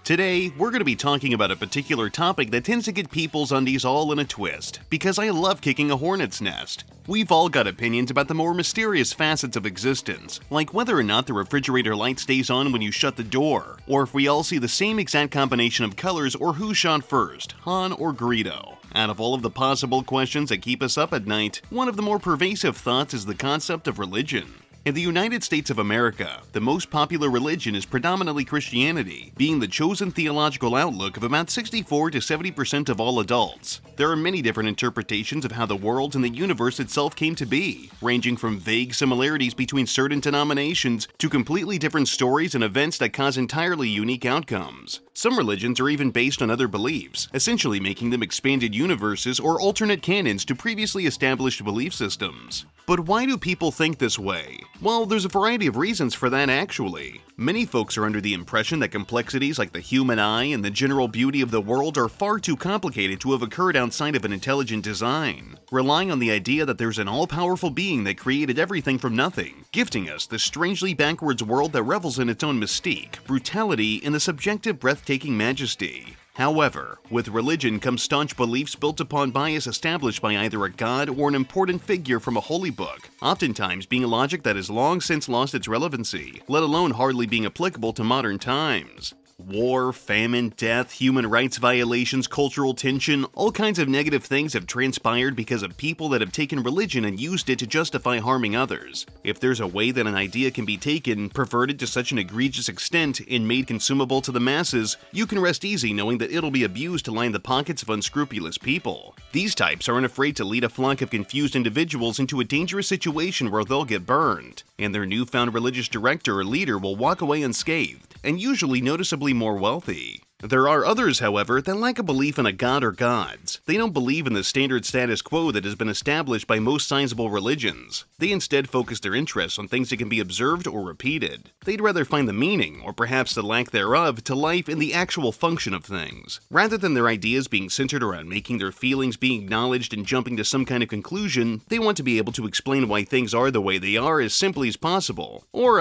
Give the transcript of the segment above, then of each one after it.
Today, we're going to be talking about a particular topic that tends to get people's undies all in a twist, because I love kicking a hornet's nest. We've all got opinions about the more mysterious facets of existence, like whether or not the refrigerator light stays on when you shut the door, or if we all see the same exact combination of colors, or who shot first, Han or Greedo. Out of all of the possible questions that keep us up at night, one of the more pervasive thoughts is the concept of religion. In the United States of America, the most popular religion is predominantly Christianity, being the chosen theological outlook of about 64 to 70% of all adults. There are many different interpretations of how the world and the universe itself came to be, ranging from vague similarities between certain denominations to completely different stories and events that cause entirely unique outcomes. Some religions are even based on other beliefs, essentially making them expanded universes or alternate canons to previously established belief systems. But why do people think this way? Well, there's a variety of reasons for that actually. Many folks are under the impression that complexities like the human eye and the general beauty of the world are far too complicated to have occurred outside of an intelligent design, relying on the idea that there's an all-powerful being that created everything from nothing, gifting us this strangely backwards world that revels in its own mystique, brutality, and the subjective breathtaking majesty. However, with religion comes staunch beliefs built upon bias established by either a god or an important figure from a holy book, oftentimes being a logic that has long since lost its relevancy, let alone hardly being applicable to modern times. War, famine, death, human rights violations, cultural tension, all kinds of negative things have transpired because of people that have taken religion and used it to justify harming others. If there's a way that an idea can be taken, perverted to such an egregious extent, and made consumable to the masses, you can rest easy knowing that it'll be abused to line the pockets of unscrupulous people. These types aren't afraid to lead a flock of confused individuals into a dangerous situation where they'll get burned, and their newfound religious director or leader will walk away unscathed, and usually noticeably more wealthy. There are others, however, that lack a belief in a god or gods. They don't believe in the standard status quo that has been established by most sizable religions. They instead focus their interests on things that can be observed or repeated. They'd rather find the meaning, or perhaps the lack thereof, to life in the actual function of things, rather than their ideas being centered around making their feelings being acknowledged and jumping to some kind of conclusion. They want to be able to explain why things are the way they are as simply as possible. Or,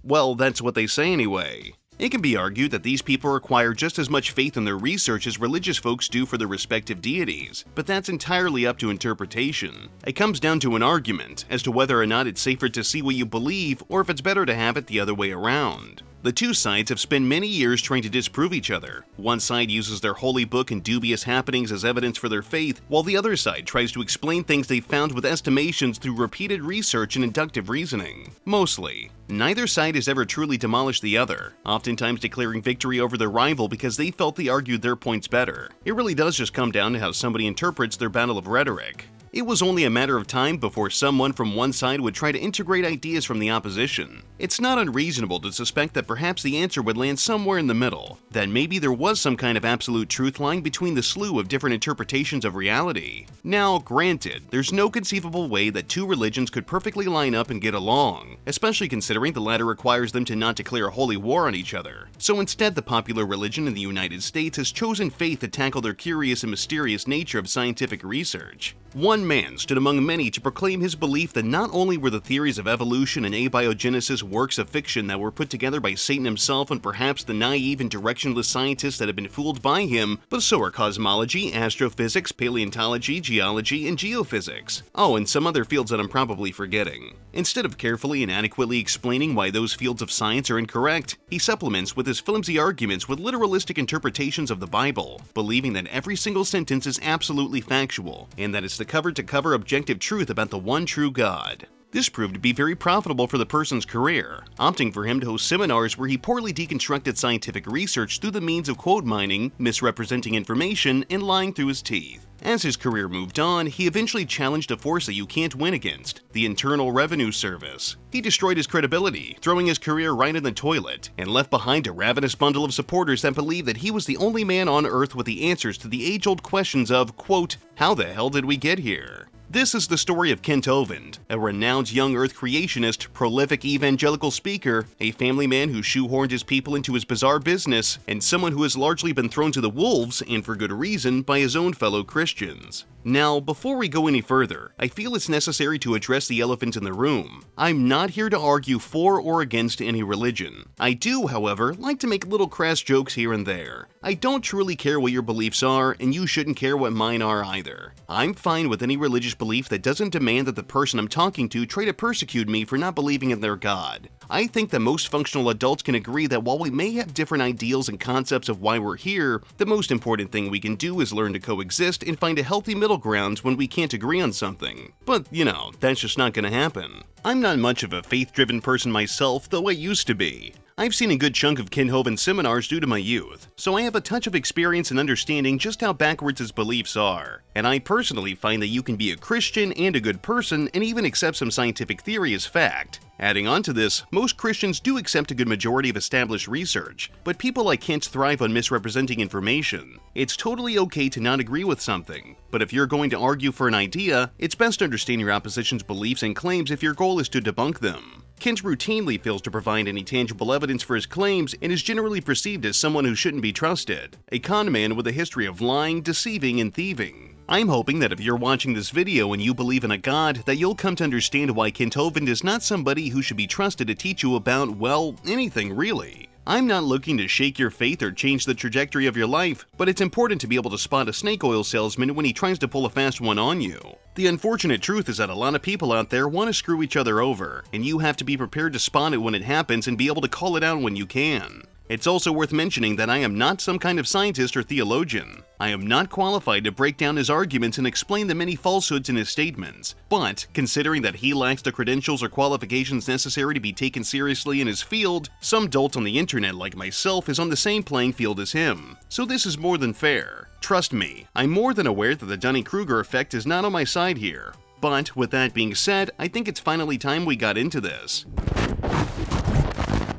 well, that's what they say anyway. It can be argued that these people require just as much faith in their research as religious folks do for their respective deities, but that's entirely up to interpretation. It comes down to an argument as to whether or not it's safer to see what you believe or if it's better to have it the other way around. The two sides have spent many years trying to disprove each other. One side uses their holy book and dubious happenings as evidence for their faith, while the other side tries to explain things they've found with estimations through repeated research and inductive reasoning. Mostly. Neither side has ever truly demolished the other, oftentimes declaring victory over their rival because they felt they argued their points better. It really does just come down to how somebody interprets their battle of rhetoric. It was only a matter of time before someone from one side would try to integrate ideas from the opposition. It's not unreasonable to suspect that perhaps the answer would land somewhere in the middle, that maybe there was some kind of absolute truth lying between the slew of different interpretations of reality. Now, granted, there's no conceivable way that two religions could perfectly line up and get along, especially considering the latter requires them to not declare a holy war on each other. So instead, the popular religion in the United States has chosen faith to tackle their curious and mysterious nature of scientific research. One man stood among many to proclaim his belief that not only were the theories of evolution and abiogenesis works of fiction that were put together by Satan himself and perhaps the naive and directionless scientists that have been fooled by him, but so are cosmology, astrophysics, paleontology, geology, and geophysics. Oh, and some other fields that I'm probably forgetting. Instead of carefully and adequately explaining why those fields of science are incorrect, he supplements with his flimsy arguments with literalistic interpretations of the Bible, believing that every single sentence is absolutely factual, and that it's the cover-to-cover objective truth about the one true God. This proved to be very profitable for the person's career, opting for him to host seminars where he poorly deconstructed scientific research through the means of quote mining, misrepresenting information, and lying through his teeth. As his career moved on, he eventually challenged a force that you can't win against, the Internal Revenue Service. He destroyed his credibility, throwing his career right in the toilet, and left behind a ravenous bundle of supporters that believed that he was the only man on Earth with the answers to the age-old questions of, quote, how the hell did we get here? This is the story of Kent Hovind, a renowned young Earth creationist, prolific evangelical speaker, a family man who shoehorned his people into his bizarre business, and someone who has largely been thrown to the wolves, and for good reason, by his own fellow Christians. Now, before we go any further, I feel it's necessary to address the elephant in the room. I'm not here to argue for or against any religion. I do, however, like to make little crass jokes here and there. I don't truly care what your beliefs are, and you shouldn't care what mine are either. I'm fine with any religious belief that doesn't demand that the person I'm talking to try to persecute me for not believing in their God. I think that most functional adults can agree that while we may have different ideals and concepts of why we're here, the most important thing we can do is learn to coexist and find a healthy middle ground when we can't agree on something. But, that's just not gonna happen. I'm not much of a faith-driven person myself, though I used to be. I've seen a good chunk of Kent Hovind seminars due to my youth, so I have a touch of experience in understanding just how backwards his beliefs are. And I personally find that you can be a Christian and a good person and even accept some scientific theory as fact. Adding on to this, most Christians do accept a good majority of established research, but people like Kent thrive on misrepresenting information. It's totally okay to not agree with something, but if you're going to argue for an idea, it's best to understand your opposition's beliefs and claims if your goal is to debunk them. Kent routinely fails to provide any tangible evidence for his claims and is generally perceived as someone who shouldn't be trusted, a con man with a history of lying, deceiving, and thieving. I'm hoping that if you're watching this video and you believe in a God, that you'll come to understand why Kent Hovind is not somebody who should be trusted to teach you about, well, anything really. I'm not looking to shake your faith or change the trajectory of your life, but it's important to be able to spot a snake oil salesman when he tries to pull a fast one on you. The unfortunate truth is that a lot of people out there want to screw each other over, and you have to be prepared to spot it when it happens and be able to call it out when you can. It's also worth mentioning that I am not some kind of scientist or theologian. I am not qualified to break down his arguments and explain the many falsehoods in his statements, but considering that he lacks the credentials or qualifications necessary to be taken seriously in his field, some dolt on the internet like myself is on the same playing field as him, so this is more than fair. Trust me, I'm more than aware that the Dunning-Kruger effect is not on my side here. But with that being said, I think it's finally time we got into this.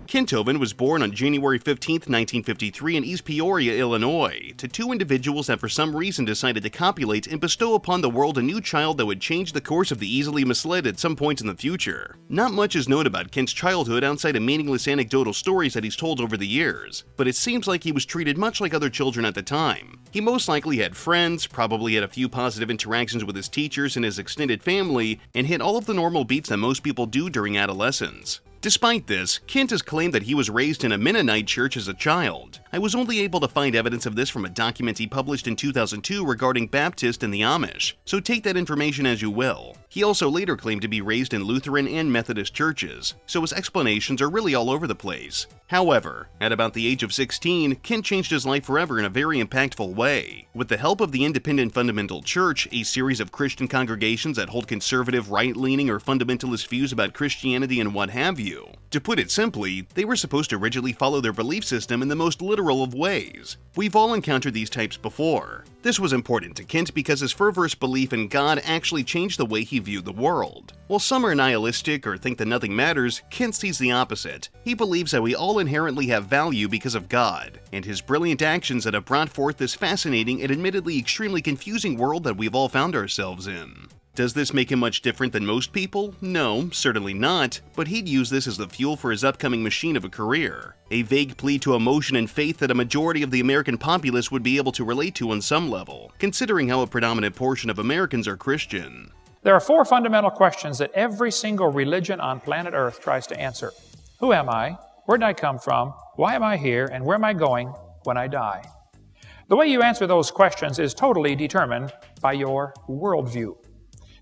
Kent Hovind was born on January 15, 1953 in East Peoria, Illinois, to two individuals that for some reason decided to copulate and bestow upon the world a new child that would change the course of the easily misled at some point in the future. Not much is known about Kent's childhood outside of meaningless anecdotal stories that he's told over the years, but it seems like he was treated much like other children at the time. He most likely had friends, probably had a few positive interactions with his teachers and his extended family, and hit all of the normal beats that most people do during adolescence. Despite this, Kent has claimed that he was raised in a Mennonite church as a child. I was only able to find evidence of this from a document he published in 2002 regarding Baptist and the Amish, so take that information as you will. He also later claimed to be raised in Lutheran and Methodist churches, so his explanations are really all over the place. However, at about the age of 16, Kent changed his life forever in a very impactful way. With the help of the Independent Fundamental Church, a series of Christian congregations that hold conservative, right-leaning, or fundamentalist views about Christianity and what have you. To put it simply, they were supposed to rigidly follow their belief system in the most literal of ways. We've all encountered these types before. This was important to Kent because his fervorous belief in God actually changed the way he viewed the world. While some are nihilistic or think that nothing matters, Kent sees the opposite. He believes that we all inherently have value because of God, and his brilliant actions that have brought forth this fascinating and admittedly extremely confusing world that we've all found ourselves in. Does this make him much different than most people? No, certainly not, but he'd use this as the fuel for his upcoming machine of a career. A vague plea to emotion and faith that a majority of the American populace would be able to relate to on some level, considering how a predominant portion of Americans are Christian. There are four fundamental questions that every single religion on planet Earth tries to answer. Who am I? Where did I come from? Why am I here? And where am I going when I die? The way you answer those questions is totally determined by your worldview.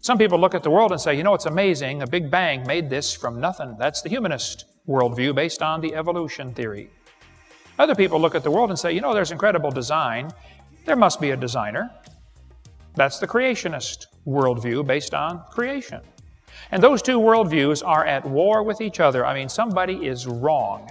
Some people look at the world and say, it's amazing, a Big Bang made this from nothing. That's the humanist worldview based on the evolution theory. Other people look at the world and say, there's incredible design. There must be a designer. That's the creationist worldview based on creation. And those two worldviews are at war with each other. Somebody is wrong.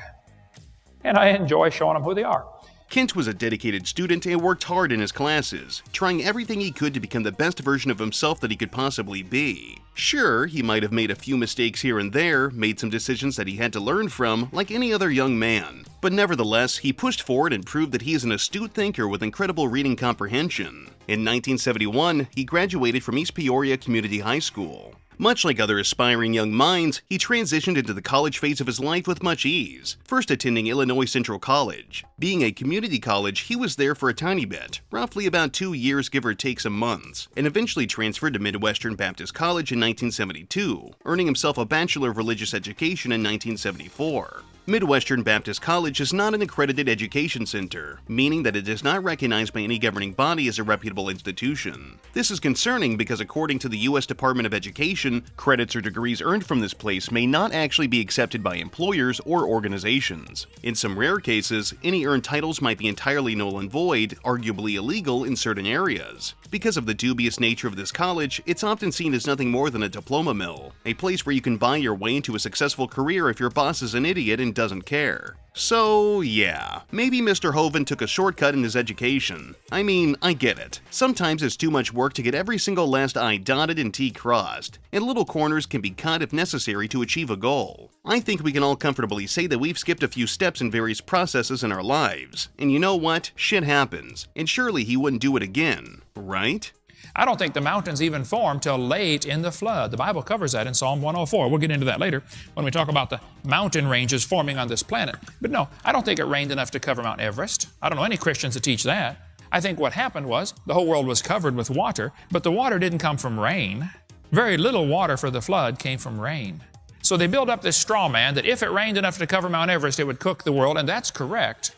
And I enjoy showing them who they are. Kent was a dedicated student and worked hard in his classes, trying everything he could to become the best version of himself that he could possibly be. Sure, he might have made a few mistakes here and there, made some decisions that he had to learn from, like any other young man. But nevertheless, he pushed forward and proved that he is an astute thinker with incredible reading comprehension. In 1971, he graduated from East Peoria Community High School. Much like other aspiring young minds, he transitioned into the college phase of his life with much ease, first attending Illinois Central College. Being a community college, he was there for a tiny bit, roughly about 2 years give or take some months, and eventually transferred to Midwestern Baptist College in 1972, earning himself a Bachelor of Religious Education in 1974. Midwestern Baptist College is not an accredited education center, meaning that it is not recognized by any governing body as a reputable institution. This is concerning because according to the U.S. Department of Education, credits or degrees earned from this place may not actually be accepted by employers or organizations. In some rare cases, any earned titles might be entirely null and void, arguably illegal in certain areas. Because of the dubious nature of this college, it's often seen as nothing more than a diploma mill, a place where you can buy your way into a successful career if your boss is an idiot and doesn't care. So, yeah, maybe Mr. Hovind took a shortcut in his education. I mean, I get it. Sometimes it's too much work to get every single last I dotted and T crossed, and little corners can be cut if necessary to achieve a goal. I think we can all comfortably say that we've skipped a few steps in various processes in our lives. And you know what? Shit happens. And surely he wouldn't do it again, right? I don't think the mountains even formed till late in the flood. The Bible covers that in Psalm 104. We'll get into that later when we talk about the mountain ranges forming on this planet. But no, I don't think it rained enough to cover Mount Everest. I don't know any Christians that teach that. I think what happened was the whole world was covered with water, but the water didn't come from rain. Very little water for the flood came from rain. So they build up this straw man that if it rained enough to cover Mount Everest, it would cook the world, and that's correct.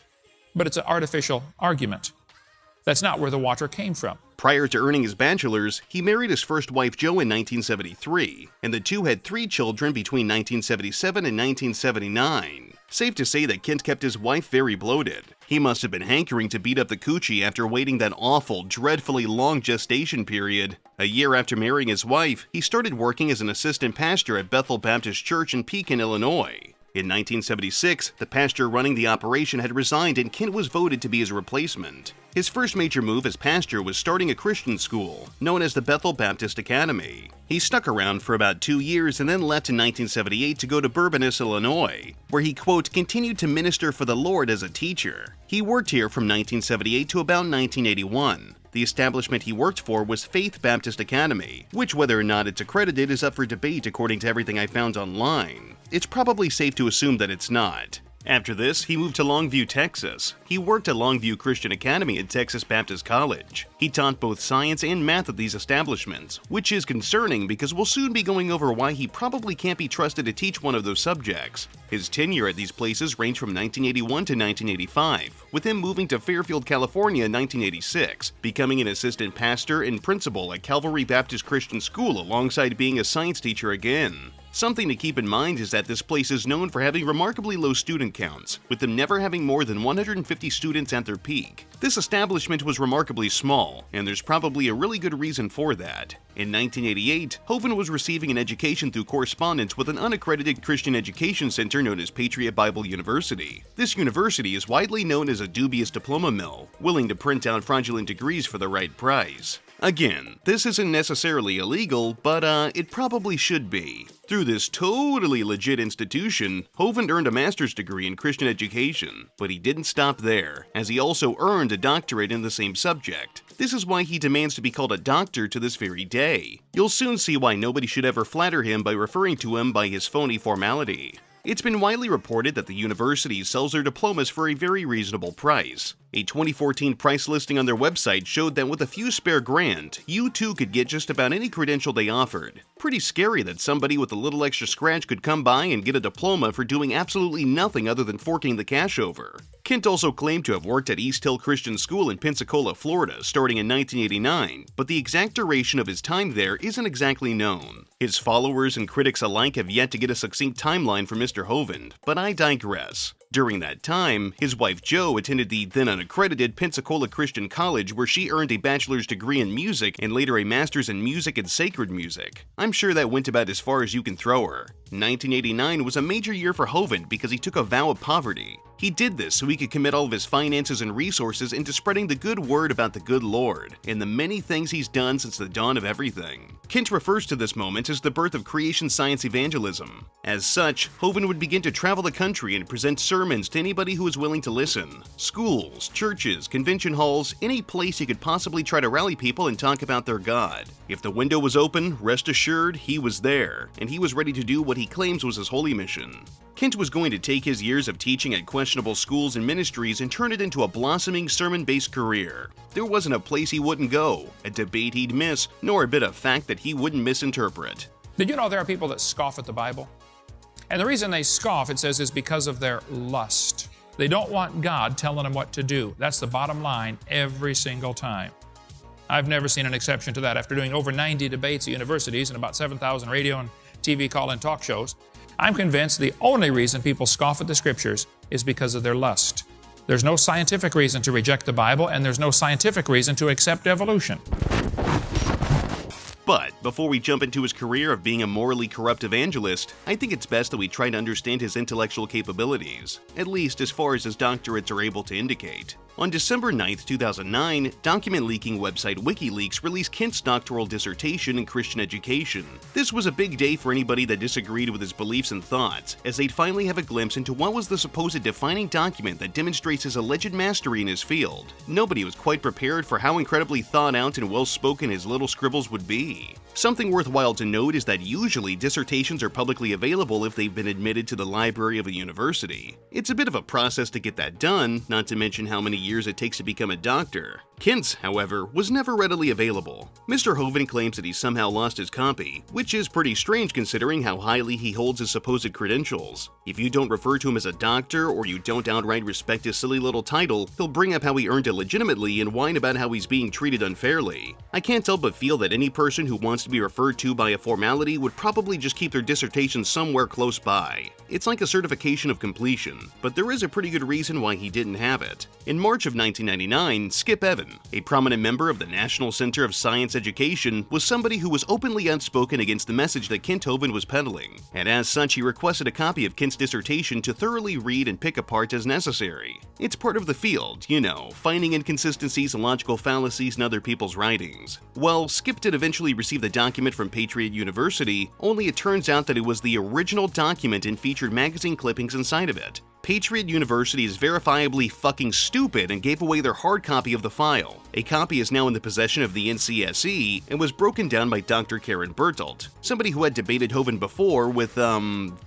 But it's an artificial argument. That's not where the water came from. Prior to earning his bachelor's, he married his first wife Jo in 1973, and the two had 3 children between 1977 and 1979. Safe to say that Kent kept his wife very bloated. He must have been hankering to beat up the coochie after waiting that awful, dreadfully long gestation period. A year after marrying his wife, he started working as an assistant pastor at Bethel Baptist Church in Pekin, Illinois. In 1976, the pastor running the operation had resigned and Kent was voted to be his replacement. His first major move as pastor was starting a Christian school, known as the Bethel Baptist Academy. He stuck around for about 2 years and then left in 1978 to go to Bourbonnais, Illinois, where he, quote, continued to minister for the Lord as a teacher. He worked here from 1978 to about 1981. The establishment he worked for was Faith Baptist Academy, which whether or not it's accredited is up for debate according to everything I found online. It's probably safe to assume that it's not. After this, he moved to Longview, Texas. He worked at Longview Christian Academy at Texas Baptist College. He taught both science and math at these establishments, which is concerning because we'll soon be going over why he probably can't be trusted to teach one of those subjects. His tenure at these places ranged from 1981 to 1985, with him moving to Fairfield, California in 1986, becoming an assistant pastor and principal at Calvary Baptist Christian School alongside being a science teacher again. Something to keep in mind is that this place is known for having remarkably low student counts, with them never having more than 150 students at their peak. This establishment was remarkably small, and there's probably a really good reason for that. In 1988, Hovind was receiving an education through correspondence with an unaccredited Christian education center known as Patriot Bible University. This university is widely known as a dubious diploma mill, willing to print out fraudulent degrees for the right price. Again, this isn't necessarily illegal, but it probably should be. Through this totally legit institution, Hovind earned a master's degree in Christian education, but he didn't stop there, as he also earned a doctorate in the same subject. This is why he demands to be called a doctor to this very day. You'll soon see why nobody should ever flatter him by referring to him by his phony formality. It's been widely reported that the university sells their diplomas for a very reasonable price. A 2014 price listing on their website showed that with a few spare grand, you too could get just about any credential they offered. Pretty scary that somebody with a little extra scratch could come by and get a diploma for doing absolutely nothing other than forking the cash over. Kent also claimed to have worked at East Hill Christian School in Pensacola, Florida, starting in 1989, but the exact duration of his time there isn't exactly known. His followers and critics alike have yet to get a succinct timeline for Mr. Hovind, but I digress. During that time, his wife Jo attended the then unaccredited Pensacola Christian College, where she earned a bachelor's degree in music and later a master's in music and sacred music. I'm sure that went about as far as you can throw her. 1989 was a major year for Hovind because he took a vow of poverty. He did this so he could commit all of his finances and resources into spreading the good word about the good Lord and the many things he's done since the dawn of everything. Kent refers to this moment as the birth of creation science evangelism. As such, Hovind would begin to travel the country and present sermons to anybody who was willing to listen. Schools, churches, convention halls, any place he could possibly try to rally people and talk about their God. If the window was open, rest assured, he was there, and he was ready to do what he claims was his holy mission. Kent was going to take his years of teaching at questionable schools and ministries and turn it into a blossoming sermon-based career. There wasn't a place he wouldn't go, a debate he'd miss, nor a bit of fact that he wouldn't misinterpret. Did you know there are people that scoff at the Bible? And the reason they scoff, it says, is because of their lust. They don't want God telling them what to do. That's the bottom line every single time. I've never seen an exception to that. After doing over 90 debates at universities and about 7,000 radio and TV call-in talk shows, I'm convinced the only reason people scoff at the Scriptures is because of their lust. There's no scientific reason to reject the Bible, and there's no scientific reason to accept evolution. But before we jump into his career of being a morally corrupt evangelist, I think it's best that we try to understand his intellectual capabilities, at least as far as his doctorates are able to indicate. On December 9, 2009, document leaking website WikiLeaks released Kent's doctoral dissertation in Christian education. This was a big day for anybody that disagreed with his beliefs and thoughts, as they'd finally have a glimpse into what was the supposed defining document that demonstrates his alleged mastery in his field. Nobody was quite prepared for how incredibly thought out and well-spoken his little scribbles would be. Something worthwhile to note is that usually dissertations are publicly available if they've been admitted to the library of a university. It's a bit of a process to get that done, not to mention how many years it takes to become a doctor. Kent's, however, was never readily available. Mr. Hovind claims that he somehow lost his copy, which is pretty strange considering how highly he holds his supposed credentials. If you don't refer to him as a doctor or you don't outright respect his silly little title, he'll bring up how he earned it legitimately and whine about how he's being treated unfairly. I can't help but feel that any person who wants to be referred to by a formality would probably just keep their dissertation somewhere close by. It's like a certification of completion, but there is a pretty good reason why he didn't have it. In March of 1999, Skip Evans, a prominent member of the National Center of Science Education, was somebody who was openly outspoken against the message that Kent Hovind was peddling, and as such he requested a copy of Kent's dissertation to thoroughly read and pick apart as necessary. It's part of the field, you know, finding inconsistencies and logical fallacies in other people's writings. Well, Skip did eventually receive the document from Patriot University, only it turns out that it was the original document and featured magazine clippings inside of it. Patriot University is verifiably fucking stupid and gave away their hard copy of the file. A copy is now in the possession of the NCSE and was broken down by Dr. Karen Bertolt, somebody who had debated Hovind before with,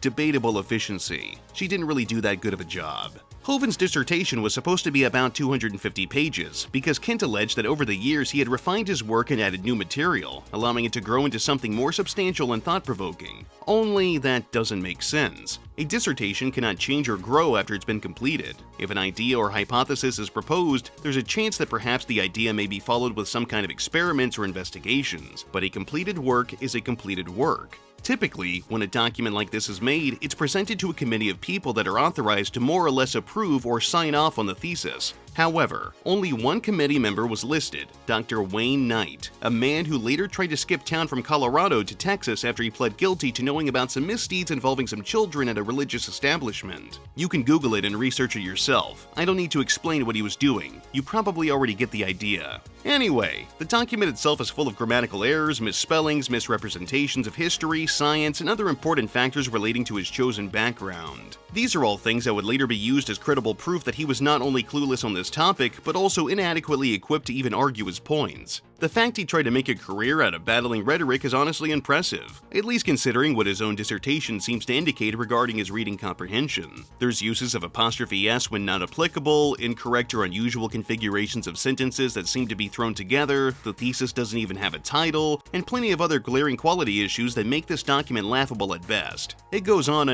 debatable efficiency. She didn't really do that good of a job. Hovind's dissertation was supposed to be about 250 pages, because Kent alleged that over the years he had refined his work and added new material, allowing it to grow into something more substantial and thought-provoking. Only that doesn't make sense. A dissertation cannot change or grow after it's been completed. If an idea or hypothesis is proposed, there's a chance that perhaps the idea may be followed with some kind of experiments or investigations, but a completed work is a completed work. Typically, when a document like this is made, it's presented to a committee of people that are authorized to more or less approve or sign off on the thesis. However, only one committee member was listed, Dr. Wayne Knight, a man who later tried to skip town from Colorado to Texas after he pled guilty to knowing about some misdeeds involving some children at a religious establishment. You can Google it and research it yourself. I don't need to explain what he was doing. You probably already get the idea. Anyway, the document itself is full of grammatical errors, misspellings, misrepresentations of history, science, and other important factors relating to his chosen background. These are all things that would later be used as credible proof that he was not only clueless on this topic, but also inadequately equipped to even argue his points. The fact he tried to make a career out of battling rhetoric is honestly impressive, at least considering what his own dissertation seems to indicate regarding his reading comprehension. There's uses of apostrophe s when not applicable, incorrect or unusual configurations of sentences that seem to be thrown together, the thesis doesn't even have a title, and plenty of other glaring quality issues that make this document laughable at best. It goes on,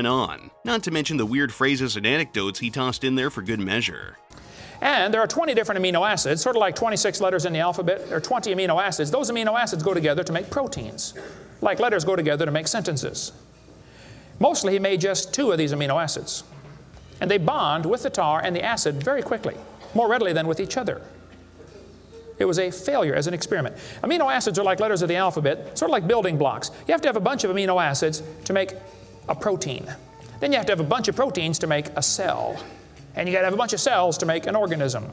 not to mention the weird phrases and anecdotes he tossed in there for good measure. And there are 20 different amino acids, sort of like 26 letters in the alphabet. There are 20 amino acids. Those amino acids go together to make proteins, like letters go together to make sentences. Mostly he made just 2 of these amino acids. And they bond with the tar and the acid very quickly, more readily than with each other. It was a failure as an experiment. Amino acids are like letters of the alphabet, sort of like building blocks. You have to have a bunch of amino acids to make a protein. Then you have to have a bunch of proteins to make a cell. And you got to have a bunch of cells to make an organism.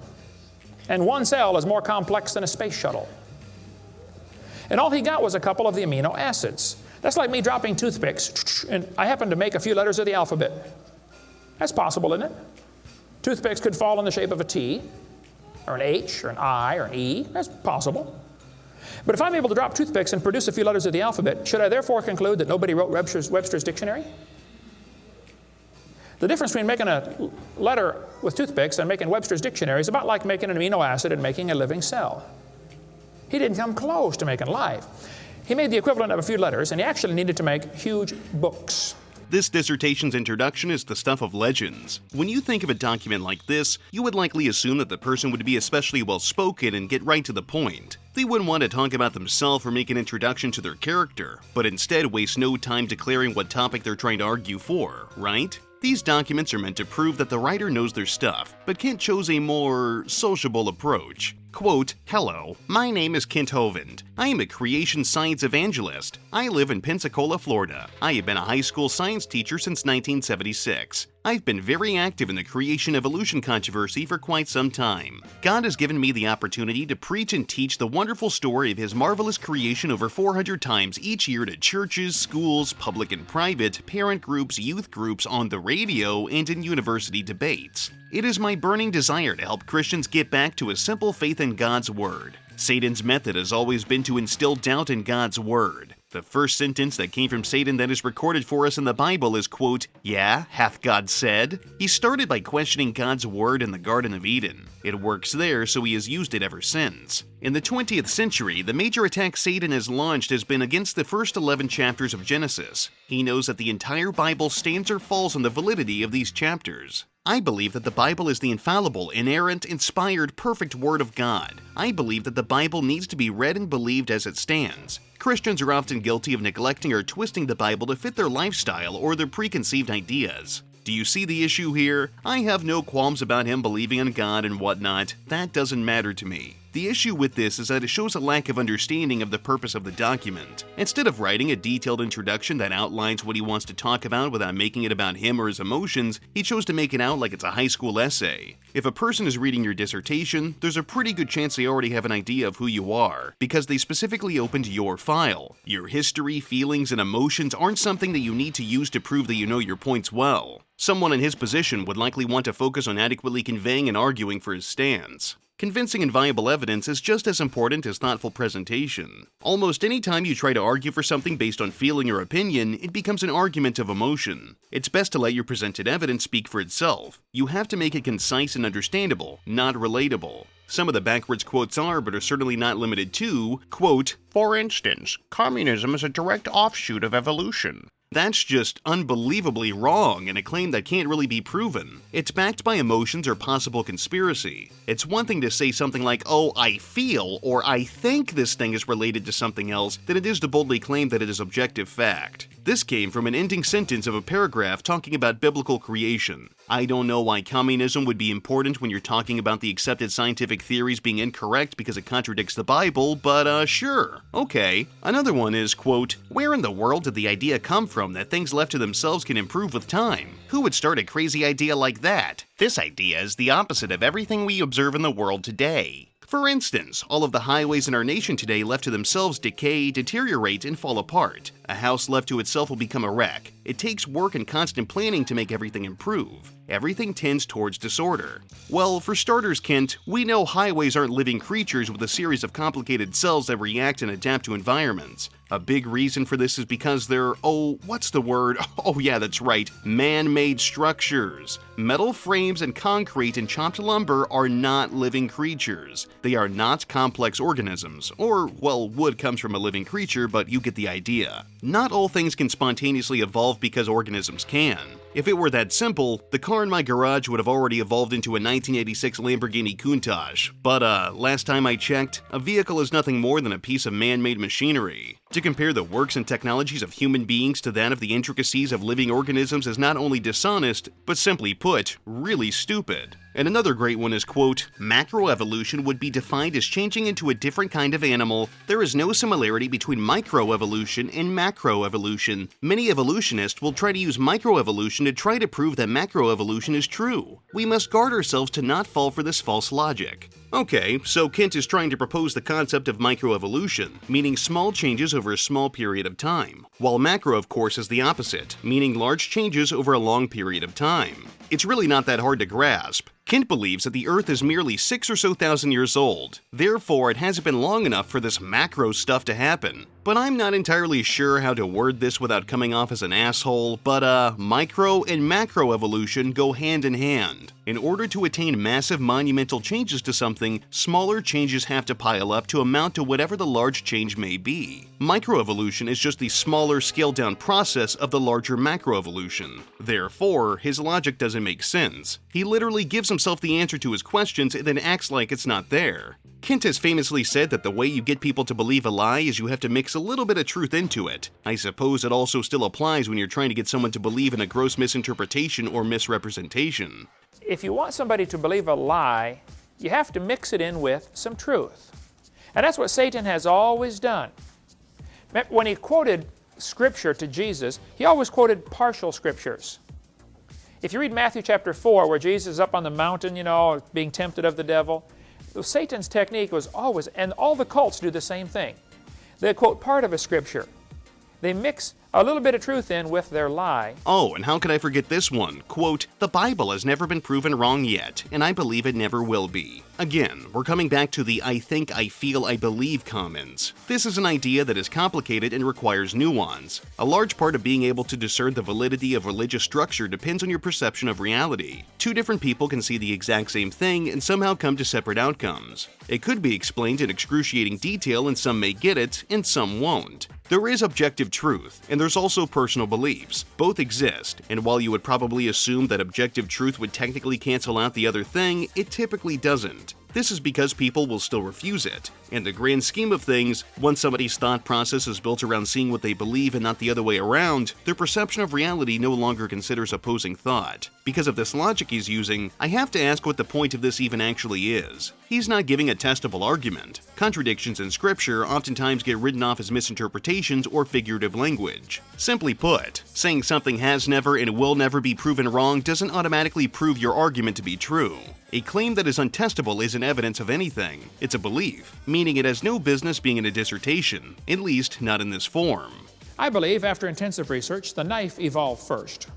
And one cell is more complex than a space shuttle. And all he got was a couple of the amino acids. That's like me dropping toothpicks, and I happen to make a few letters of the alphabet. That's possible, isn't it? Toothpicks could fall in the shape of a T, or an H, or an I, or an E. That's possible. But if I'm able to drop toothpicks and produce a few letters of the alphabet, should I therefore conclude that nobody wrote Webster's dictionary? The difference between making a letter with toothpicks and making Webster's dictionary is about like making an amino acid and making a living cell. He didn't come close to making life. He made the equivalent of a few letters, and he actually needed to make huge books. This dissertation's introduction is the stuff of legends. When you think of a document like this, you would likely assume that the person would be especially well-spoken and get right to the point. They wouldn't want to talk about themselves or make an introduction to their character, but instead waste no time declaring what topic they're trying to argue for, right? These documents are meant to prove that the writer knows their stuff, but Kent chose a more sociable approach. Quote, "Hello, my name is Kent Hovind. I am a creation science evangelist. I live in Pensacola, Florida. I have been a high school science teacher since 1976. I've been very active in the creation-evolution controversy for quite some time. God has given me the opportunity to preach and teach the wonderful story of His marvelous creation over 400 times each year to churches, schools, public and private, parent groups, youth groups, on the radio, and in university debates. It is my burning desire to help Christians get back to a simple faith in God's Word. Satan's method has always been to instill doubt in God's Word. The first sentence that came from Satan that is recorded for us in the Bible is, quote, 'Yeah, hath God said?' He started by questioning God's Word in the Garden of Eden. It works there, so he has used it ever since. In the 20th century, the major attack Satan has launched has been against the first 11 chapters of Genesis. He knows that the entire Bible stands or falls on the validity of these chapters. I believe that the Bible is the infallible, inerrant, inspired, perfect Word of God. I believe that the Bible needs to be read and believed as it stands. Christians are often guilty of neglecting or twisting the Bible to fit their lifestyle or their preconceived ideas. Do you see the issue here? I have no qualms about him believing in God and whatnot. That doesn't matter to me. The issue with this is that it shows a lack of understanding of the purpose of the document. Instead of writing a detailed introduction that outlines what he wants to talk about without making it about him or his emotions, he chose to make it out like it's a high school essay. If a person is reading your dissertation, there's a pretty good chance they already have an idea of who you are, because they specifically opened your file. Your history, feelings, and emotions aren't something that you need to use to prove that you know your points well. Someone in his position would likely want to focus on adequately conveying and arguing for his stance. Convincing and viable evidence is just as important as thoughtful presentation. Almost any time you try to argue for something based on feeling or opinion, it becomes an argument of emotion. It's best to let your presented evidence speak for itself. You have to make it concise and understandable, not relatable. Some of the backwards quotes are, but are certainly not limited to, quote, "For instance, communism is a direct offshoot of evolution." That's just unbelievably wrong and a claim that can't really be proven. It's backed by emotions or possible conspiracy. It's one thing to say something like, "Oh, I feel," or "I think this thing is related to something else," than it is to boldly claim that it is objective fact. This came from an ending sentence of a paragraph talking about biblical creation. I don't know why communism would be important when you're talking about the accepted scientific theories being incorrect because it contradicts the Bible, but sure. Okay. Another one is, quote, "Where in the world did the idea come from that things left to themselves can improve with time? Who would start a crazy idea like that? This idea is the opposite of everything we observe in the world today." For instance, all of the highways in our nation today left to themselves decay, deteriorate, and fall apart. A house left to itself will become a wreck. It takes work and constant planning to make everything improve. Everything tends towards disorder. Well, for starters, Kent, we know highways aren't living creatures with a series of complicated cells that react and adapt to environments. A big reason for this is because they're, what's the word? Oh yeah, that's right, man-made structures. Metal frames and concrete and chopped lumber are not living creatures. They are not complex organisms. Or, well, wood comes from a living creature, but you get the idea. Not all things can spontaneously evolve because organisms can. If it were that simple, the car in my garage would have already evolved into a 1986 Lamborghini Countach. But last time I checked, a vehicle is nothing more than a piece of man-made machinery. To compare the works and technologies of human beings to that of the intricacies of living organisms is not only dishonest, but simply put, really stupid. And another great one is, quote, macroevolution would be defined as changing into a different kind of animal. There is no similarity between microevolution and macroevolution. Many evolutionists will try to use microevolution to try to prove that macroevolution is true. We must guard ourselves to not fall for this false logic. Okay, so Kent is trying to propose the concept of microevolution, meaning small changes over a small period of time, while macro, of course, is the opposite, meaning large changes over a long period of time. It's really not that hard to grasp. Kent believes that the Earth is merely 6 or so thousand years old, therefore it hasn't been long enough for this macro stuff to happen. But I'm not entirely sure how to word this without coming off as an asshole, but micro and macro evolution go hand in hand. In order to attain massive monumental changes to something, smaller changes have to pile up to amount to whatever the large change may be. Microevolution is just the smaller, scaled-down process of the larger macroevolution. Therefore, his logic doesn't make sense. He literally gives himself the answer to his questions and then acts like it's not there. Kent has famously said that the way you get people to believe a lie is you have to mix a little bit of truth into it. I suppose it also still applies when you're trying to get someone to believe in a gross misinterpretation or misrepresentation. If you want somebody to believe a lie, you have to mix it in with some truth. And that's what Satan has always done. When he quoted Scripture to Jesus, he always quoted partial Scriptures. If you read Matthew chapter 4, where Jesus is up on the mountain, being tempted of the devil, Satan's technique was always, and all the cults do the same thing. They quote part of a Scripture. They mix a little bit of truth in with their lie. Oh, and how could I forget this one? Quote, the Bible has never been proven wrong yet, and I believe it never will be. Again, we're coming back to the I think, I feel, I believe comments. This is an idea that is complicated and requires nuance. A large part of being able to discern the validity of religious structure depends on your perception of reality. Two different people can see the exact same thing and somehow come to separate outcomes. It could be explained in excruciating detail and some may get it, and some won't. There is objective truth, and there's also personal beliefs. Both exist, and while you would probably assume that objective truth would technically cancel out the other thing, it typically doesn't. This is because people will still refuse it. In the grand scheme of things, once somebody's thought process is built around seeing what they believe and not the other way around, their perception of reality no longer considers opposing thought. Because of this logic he's using, I have to ask what the point of this even actually is. He's not giving a testable argument. Contradictions in Scripture oftentimes get written off as misinterpretations or figurative language. Simply put, saying something has never and will never be proven wrong doesn't automatically prove your argument to be true. A claim that is untestable isn't evidence of anything. It's a belief, meaning it has no business being in a dissertation, at least not in this form. I believe after intensive research, the knife evolved first,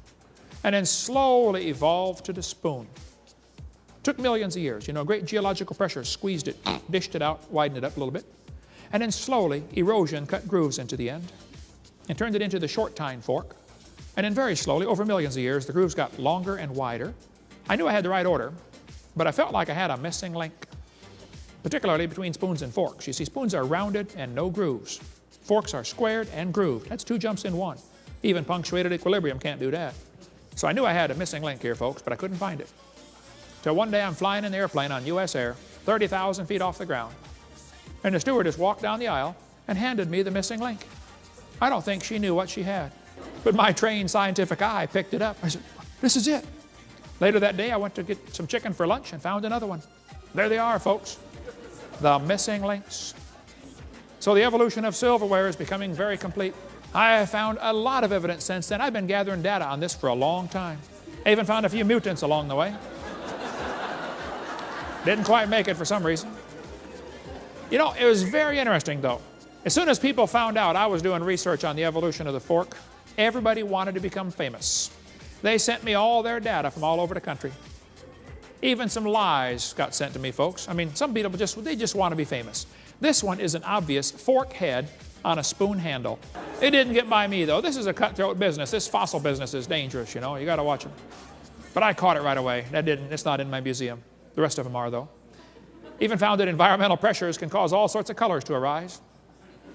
and then slowly evolved to the spoon. Took millions of years. Great geological pressure squeezed it, dished it out, widened it up a little bit, and then slowly erosion cut grooves into the end and turned it into the short tine fork. And then very slowly, over millions of years, the grooves got longer and wider. I knew I had the right order, but I felt like I had a missing link, particularly between spoons and forks. You see, spoons are rounded and no grooves. Forks are squared and grooved. That's two jumps in one. Even punctuated equilibrium can't do that. So I knew I had a missing link here, folks, but I couldn't find it. Till one day I'm flying in the airplane on U.S. Air, 30,000 feet off the ground, and the stewardess walked down the aisle and handed me the missing link. I don't think she knew what she had, but my trained scientific eye picked it up. I said, this is it. Later that day, I went to get some chicken for lunch and found another one. There they are, folks, the missing links. So the evolution of silverware is becoming very complete. I have found a lot of evidence since then. I've been gathering data on this for a long time. I even found a few mutants along the way. Didn't quite make it for some reason. It was very interesting, though. As soon as people found out I was doing research on the evolution of the fork, everybody wanted to become famous. They sent me all their data from all over the country. Even some lies got sent to me, folks. Some people just want to be famous. This one is an obvious fork head on a spoon handle. It didn't get by me, though. This is a cutthroat business. This fossil business is dangerous, you got to watch them. But I caught it right away. It's not in my museum. The rest of them are, though. Even found that environmental pressures can cause all sorts of colors to arise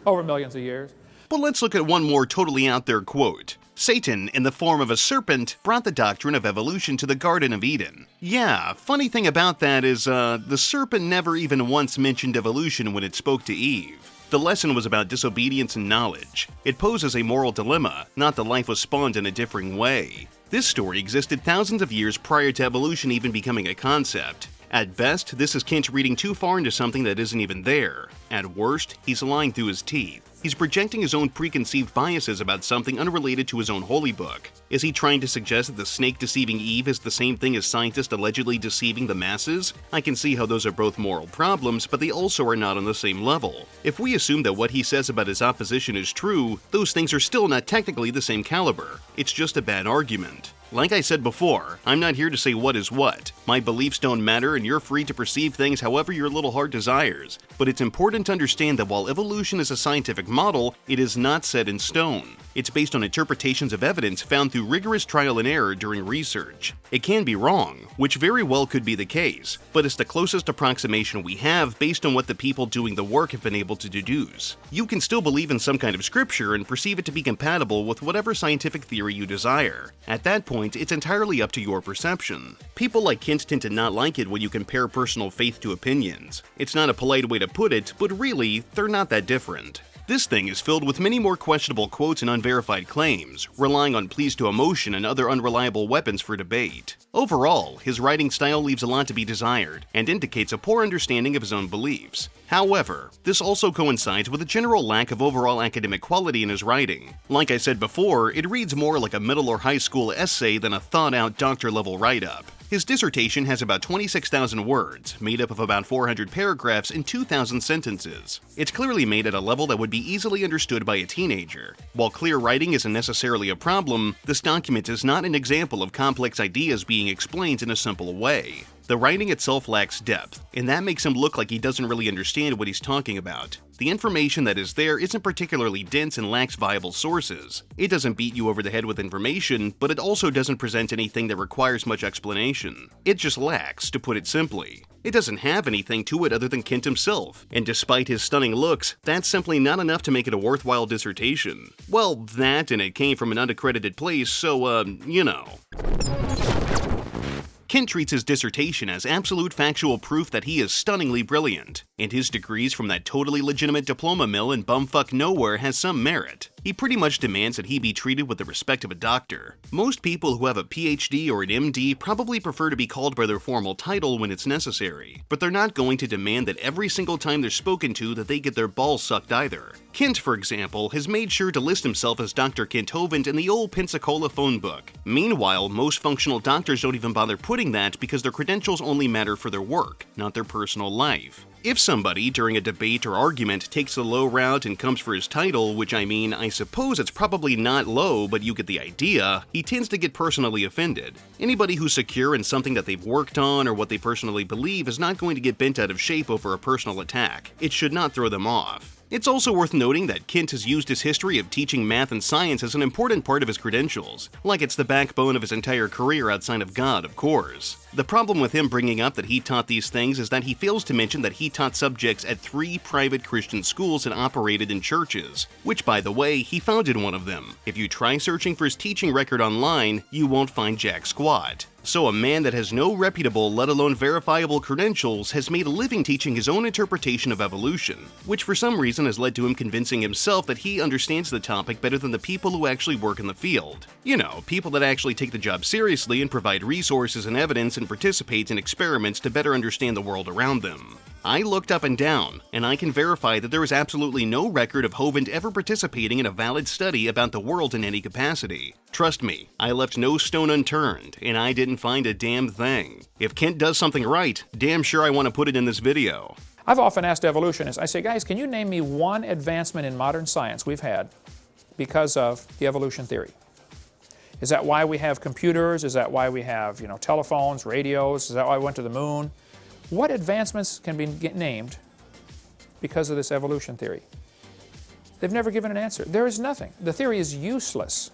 over millions of years. But let's look at one more totally out there quote. Satan, in the form of a serpent, brought the doctrine of evolution to the Garden of Eden. Yeah, funny thing about that is, the serpent never even once mentioned evolution when it spoke to Eve. The lesson was about disobedience and knowledge. It poses a moral dilemma, not that life was spawned in a differing way. This story existed thousands of years prior to evolution even becoming a concept. At best, this is Kent reading too far into something that isn't even there. At worst, he's lying through his teeth. He's projecting his own preconceived biases about something unrelated to his own holy book. Is he trying to suggest that the snake deceiving Eve is the same thing as scientists allegedly deceiving the masses? I can see how those are both moral problems, but they also are not on the same level. If we assume that what he says about his opposition is true, those things are still not technically the same caliber. It's just a bad argument. Like I said before, I'm not here to say what is what. My beliefs don't matter and you're free to perceive things however your little heart desires. But it's important to understand that while evolution is a scientific model, it is not set in stone. It's based on interpretations of evidence found through rigorous trial and error during research. It can be wrong, which very well could be the case, but it's the closest approximation we have based on what the people doing the work have been able to deduce. You can still believe in some kind of scripture and perceive it to be compatible with whatever scientific theory you desire. At that point, it's entirely up to your perception. People like Kent tend to not like it when you compare personal faith to opinions. It's not a polite way to put it, but really, they're not that different. This thing is filled with many more questionable quotes and unverified claims, relying on pleas to emotion and other unreliable weapons for debate. Overall, his writing style leaves a lot to be desired, and indicates a poor understanding of his own beliefs. However, this also coincides with a general lack of overall academic quality in his writing. Like I said before, it reads more like a middle or high school essay than a thought-out doctor-level write-up. His dissertation has about 26,000 words, made up of about 400 paragraphs and 2,000 sentences. It's clearly made at a level that would be easily understood by a teenager. While clear writing isn't necessarily a problem, this document is not an example of complex ideas being explained in a simple way. The writing itself lacks depth, and that makes him look like he doesn't really understand what he's talking about. The information that is there isn't particularly dense and lacks viable sources. It doesn't beat you over the head with information, but it also doesn't present anything that requires much explanation. It just lacks, to put it simply. It doesn't have anything to it other than Kent himself, and despite his stunning looks, that's simply not enough to make it a worthwhile dissertation. Well, that and it came from an unaccredited place, so, you know. Kent treats his dissertation as absolute factual proof that he is stunningly brilliant, and his degrees from that totally legitimate diploma mill in bumfuck nowhere has some merit. He pretty much demands that he be treated with the respect of a doctor. Most people who have a PhD or an MD probably prefer to be called by their formal title when it's necessary, but they're not going to demand that every single time they're spoken to that they get their balls sucked either. Kent, for example, has made sure to list himself as Dr. Kent Hovind in the old Pensacola phone book. Meanwhile, most functional doctors don't even bother putting that because their credentials only matter for their work, not their personal life. If somebody, during a debate or argument, takes the low route and comes for his title, which I suppose it's probably not low, but you get the idea, he tends to get personally offended. Anybody who's secure in something that they've worked on or what they personally believe is not going to get bent out of shape over a personal attack. It should not throw them off. It's also worth noting that Kent has used his history of teaching math and science as an important part of his credentials, like it's the backbone of his entire career outside of God, of course. The problem with him bringing up that he taught these things is that he fails to mention that he taught subjects at 3 private Christian schools and operated in churches, which, by the way, he founded one of them. If you try searching for his teaching record online, you won't find jack squat. So a man that has no reputable, let alone verifiable credentials has made a living teaching his own interpretation of evolution, which for some reason has led to him convincing himself that he understands the topic better than the people who actually work in the field. You know, people that actually take the job seriously and provide resources and evidence and participate in experiments to better understand the world around them. I looked up and down, and I can verify that there is absolutely no record of Hovind ever participating in a valid study about the world in any capacity. Trust me, I left no stone unturned, and I didn't find a damn thing. If Kent does something right, damn sure I want to put it in this video. I've often asked evolutionists, I say, guys, can you name me one advancement in modern science we've had because of the evolution theory? Is that why we have computers? Is that why we have, telephones, radios? Is that why we went to the moon? What advancements can be named because of this evolution theory? They've never given an answer. There is nothing. The theory is useless.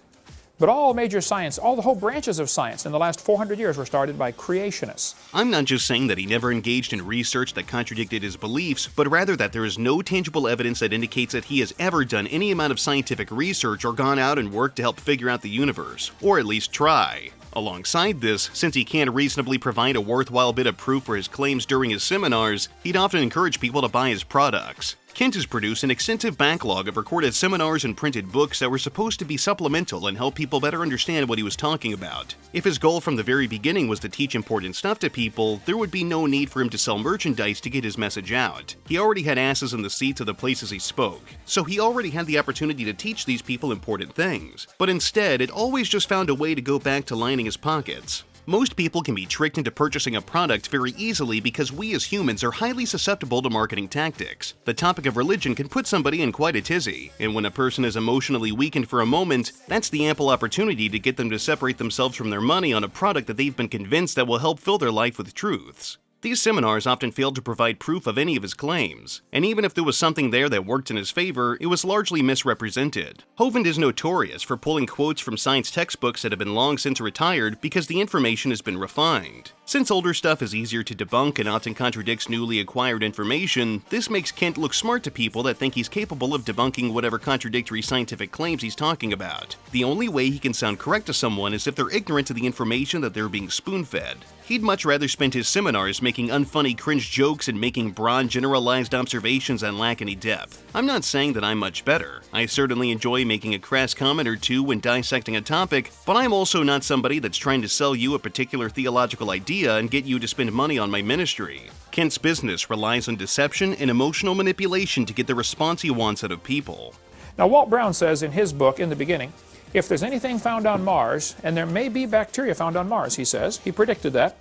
But all major science, all the whole branches of science in the last 400 years were started by creationists. I'm not just saying that he never engaged in research that contradicted his beliefs, but rather that there is no tangible evidence that indicates that he has ever done any amount of scientific research or gone out and worked to help figure out the universe, or at least try. Alongside this, since he can't reasonably provide a worthwhile bit of proof for his claims during his seminars, he'd often encourage people to buy his products. Kent has produced an extensive backlog of recorded seminars and printed books that were supposed to be supplemental and help people better understand what he was talking about. If his goal from the very beginning was to teach important stuff to people, there would be no need for him to sell merchandise to get his message out. He already had asses in the seats of the places he spoke, so he already had the opportunity to teach these people important things. But instead, it always just found a way to go back to lining his pockets. Most people can be tricked into purchasing a product very easily because we as humans are highly susceptible to marketing tactics. The topic of religion can put somebody in quite a tizzy, and when a person is emotionally weakened for a moment, that's the ample opportunity to get them to separate themselves from their money on a product that they've been convinced that will help fill their life with truths. These seminars often failed to provide proof of any of his claims, and even if there was something there that worked in his favor, it was largely misrepresented. Hovind is notorious for pulling quotes from science textbooks that have been long since retired because the information has been refined. Since older stuff is easier to debunk and often contradicts newly acquired information, this makes Kent look smart to people that think he's capable of debunking whatever contradictory scientific claims he's talking about. The only way he can sound correct to someone is if they're ignorant of the information that they're being spoon-fed. He'd much rather spend his seminars making unfunny cringe jokes and making broad generalized observations that lack any depth. I'm not saying that I'm much better. I certainly enjoy making a crass comment or two when dissecting a topic, but I'm also not somebody that's trying to sell you a particular theological idea and get you to spend money on my ministry. Kent's business relies on deception and emotional manipulation to get the response he wants out of people. Now, Walt Brown says in his book, In the Beginning, if there's anything found on Mars, and there may be bacteria found on Mars, he says, he predicted that,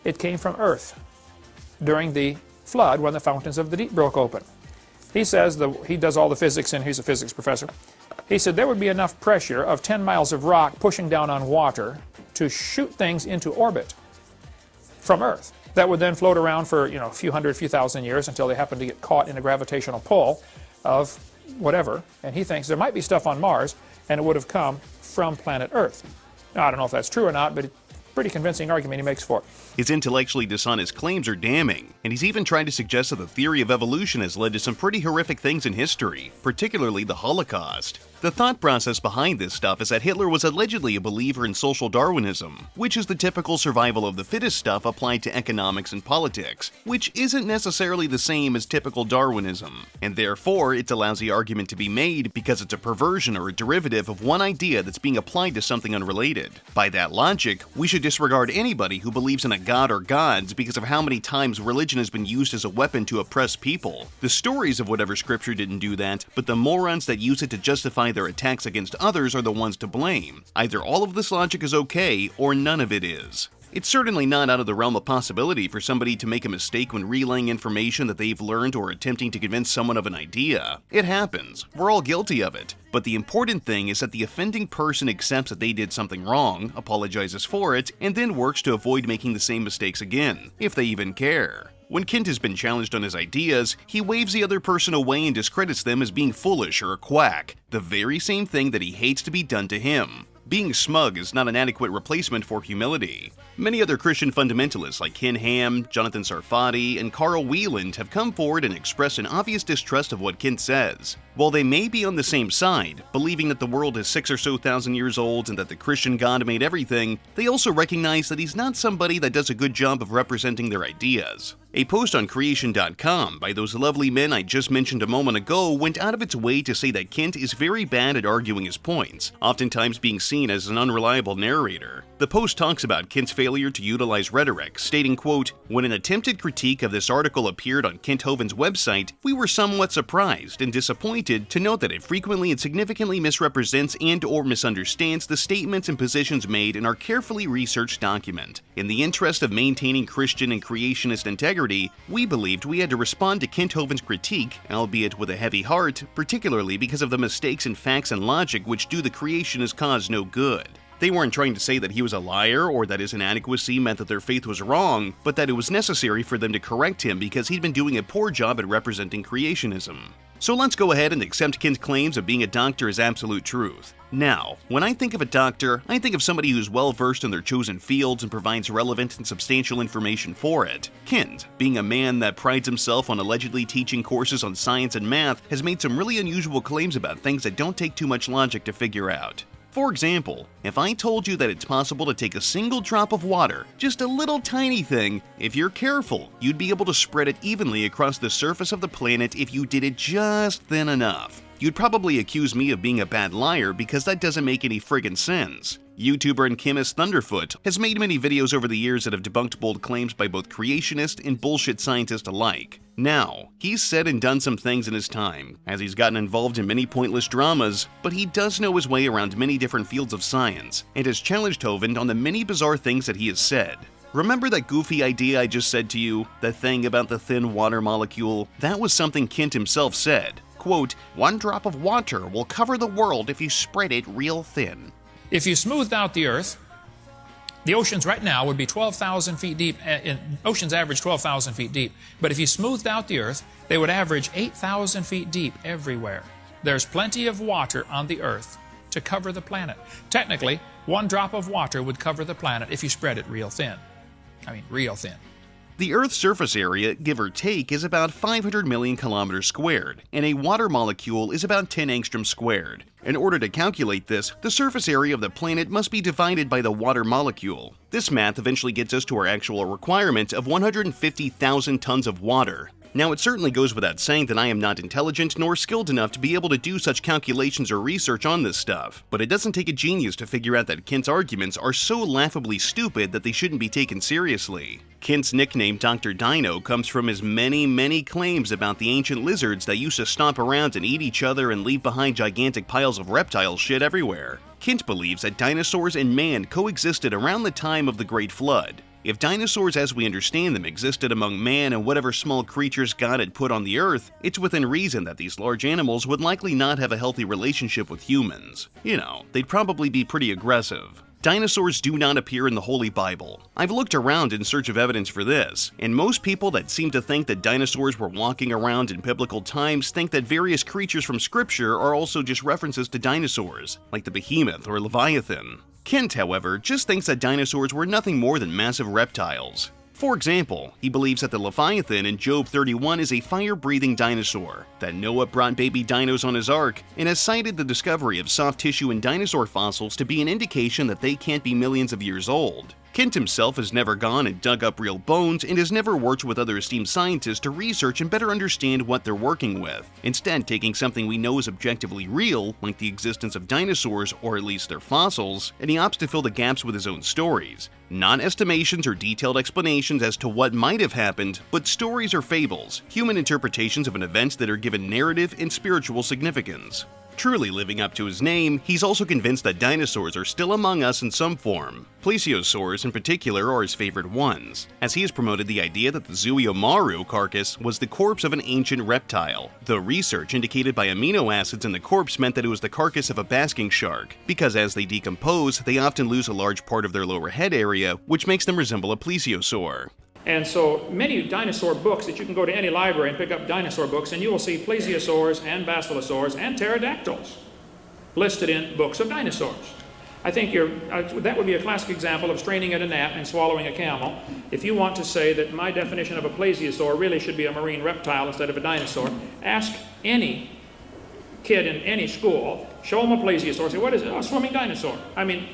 it came from Earth during the flood when the fountains of the deep broke open. He says, he does all the physics, and he's a physics professor. He said there would be enough pressure of 10 miles of rock pushing down on water to shoot things into orbit from Earth that would then float around for a few hundred, few thousand years until they happen to get caught in a gravitational pull of whatever. And he thinks there might be stuff on Mars, and it would have come from planet Earth. Now, I don't know if that's true or not, but it's a pretty convincing argument he makes for it. His intellectually dishonest claims are damning, and he's even tried to suggest that the theory of evolution has led to some pretty horrific things in history, particularly the Holocaust. The thought process behind this stuff is that Hitler was allegedly a believer in social Darwinism, which is the typical survival of the fittest stuff applied to economics and politics, which isn't necessarily the same as typical Darwinism, and therefore it's a lousy argument to be made because it's a perversion or a derivative of one idea that's being applied to something unrelated. By that logic, we should disregard anybody who believes in a god or gods because of how many times religion has been used as a weapon to oppress people. The stories of whatever scripture didn't do that, but the morons that use it to justify their attacks against others are the ones to blame. Either all of this logic is okay, or none of it is. It's certainly not out of the realm of possibility for somebody to make a mistake when relaying information that they've learned or attempting to convince someone of an idea. It happens. We're all guilty of it. But the important thing is that the offending person accepts that they did something wrong, apologizes for it, and then works to avoid making the same mistakes again, if they even care. When Kent has been challenged on his ideas, he waves the other person away and discredits them as being foolish or a quack, the very same thing that he hates to be done to him. Being smug is not an adequate replacement for humility. Many other Christian fundamentalists like Ken Ham, Jonathan Sarfati, and Carl Wieland have come forward and expressed an obvious distrust of what Kent says. While they may be on the same side, believing that the world is 6,000 or so years old and that the Christian God made everything, they also recognize that he's not somebody that does a good job of representing their ideas. A post on creation.com by those lovely men I just mentioned a moment ago went out of its way to say that Kent is very bad at arguing his points, oftentimes being seen as an unreliable narrator. The post talks about Kent's failure to utilize rhetoric, stating, quote, "When an attempted critique of this article appeared on Kent Hovind's website, we were somewhat surprised and disappointed to note that it frequently and significantly misrepresents and/or misunderstands the statements and positions made in our carefully researched document. In the interest of maintaining Christian and creationist integrity, we believed we had to respond to Kent Hovind's critique, albeit with a heavy heart, particularly because of the mistakes in facts and logic which do the creationist cause no good." They weren't trying to say that he was a liar or that his inadequacy meant that their faith was wrong, but that it was necessary for them to correct him because he'd been doing a poor job at representing creationism. So let's go ahead and accept Kent's claims of being a doctor as absolute truth. Now, when I think of a doctor, I think of somebody who's well-versed in their chosen fields and provides relevant and substantial information for it. Kent, being a man that prides himself on allegedly teaching courses on science and math, has made some really unusual claims about things that don't take too much logic to figure out. For example, if I told you that it's possible to take a single drop of water, just a little tiny thing, if you're careful, you'd be able to spread it evenly across the surface of the planet if you did it just thin enough. You'd probably accuse me of being a bad liar because that doesn't make any friggin' sense. YouTuber and chemist Thunderfoot has made many videos over the years that have debunked bold claims by both creationists and bullshit scientists alike. Now, he's said and done some things in his time, as he's gotten involved in many pointless dramas, but he does know his way around many different fields of science, and has challenged Hovind on the many bizarre things that he has said. Remember that goofy idea I just said to you? The thing about the thin water molecule? That was something Kent himself said. Quote, "One drop of water will cover the world if you spread it real thin." If you smoothed out the Earth, the oceans right now would be 12,000 feet deep. Oceans average 12,000 feet deep. But if you smoothed out the Earth, they would average 8,000 feet deep everywhere. There's plenty of water on the Earth to cover the planet. Technically, one drop of water would cover the planet if you spread it real thin. I mean, real thin. The Earth's surface area, give or take, is about 500 million kilometers squared, and a water molecule is about 10 angstroms squared. In order to calculate this, the surface area of the planet must be divided by the water molecule. This math eventually gets us to our actual requirement of 150,000 tons of water. Now, it certainly goes without saying that I am not intelligent nor skilled enough to be able to do such calculations or research on this stuff, but it doesn't take a genius to figure out that Kent's arguments are so laughably stupid that they shouldn't be taken seriously. Kent's nickname Dr. Dino comes from his many claims about the ancient lizards that used to stomp around and eat each other and leave behind gigantic piles of reptile shit everywhere. Kent believes that dinosaurs and man coexisted around the time of the Great Flood. If dinosaurs as we understand them existed among man and whatever small creatures God had put on the earth, it's within reason that these large animals would likely not have a healthy relationship with humans. You know, they'd probably be pretty aggressive. Dinosaurs do not appear in the Holy Bible. I've looked around in search of evidence for this, and most people that seem to think that dinosaurs were walking around in biblical times think that various creatures from Scripture are also just references to dinosaurs, like the behemoth or leviathan. Kent, however, just thinks that dinosaurs were nothing more than massive reptiles. For example, he believes that the Leviathan in Job 31 is a fire-breathing dinosaur, that Noah brought baby dinos on his ark, and has cited the discovery of soft tissue in dinosaur fossils to be an indication that they can't be millions of years old. Kent himself has never gone and dug up real bones and has never worked with other esteemed scientists to research and better understand what they're working with, instead taking something we know is objectively real, like the existence of dinosaurs or at least their fossils, and he opts to fill the gaps with his own stories. Not estimations or detailed explanations as to what might have happened, but stories or fables, human interpretations of an event that are given narrative and spiritual significance. Truly living up to his name, he's also convinced that dinosaurs are still among us in some form. Plesiosaurs in particular are his favorite ones, as he has promoted the idea that the Zuiomaru carcass was the corpse of an ancient reptile, though research indicated by amino acids in the corpse meant that it was the carcass of a basking shark, because as they decompose, they often lose a large part of their lower head area, which makes them resemble a plesiosaur. And so many dinosaur books that you can go to any library and pick up dinosaur books, and you will see plesiosaurs and basilosaurs and pterodactyls listed in books of dinosaurs. I think that would be a classic example of straining at a gnat and swallowing a camel. If you want to say that my definition of a plesiosaur really should be a marine reptile instead of a dinosaur, ask any kid in any school, show them a plesiosaur, say, what is it? Oh, a swimming dinosaur. I mean,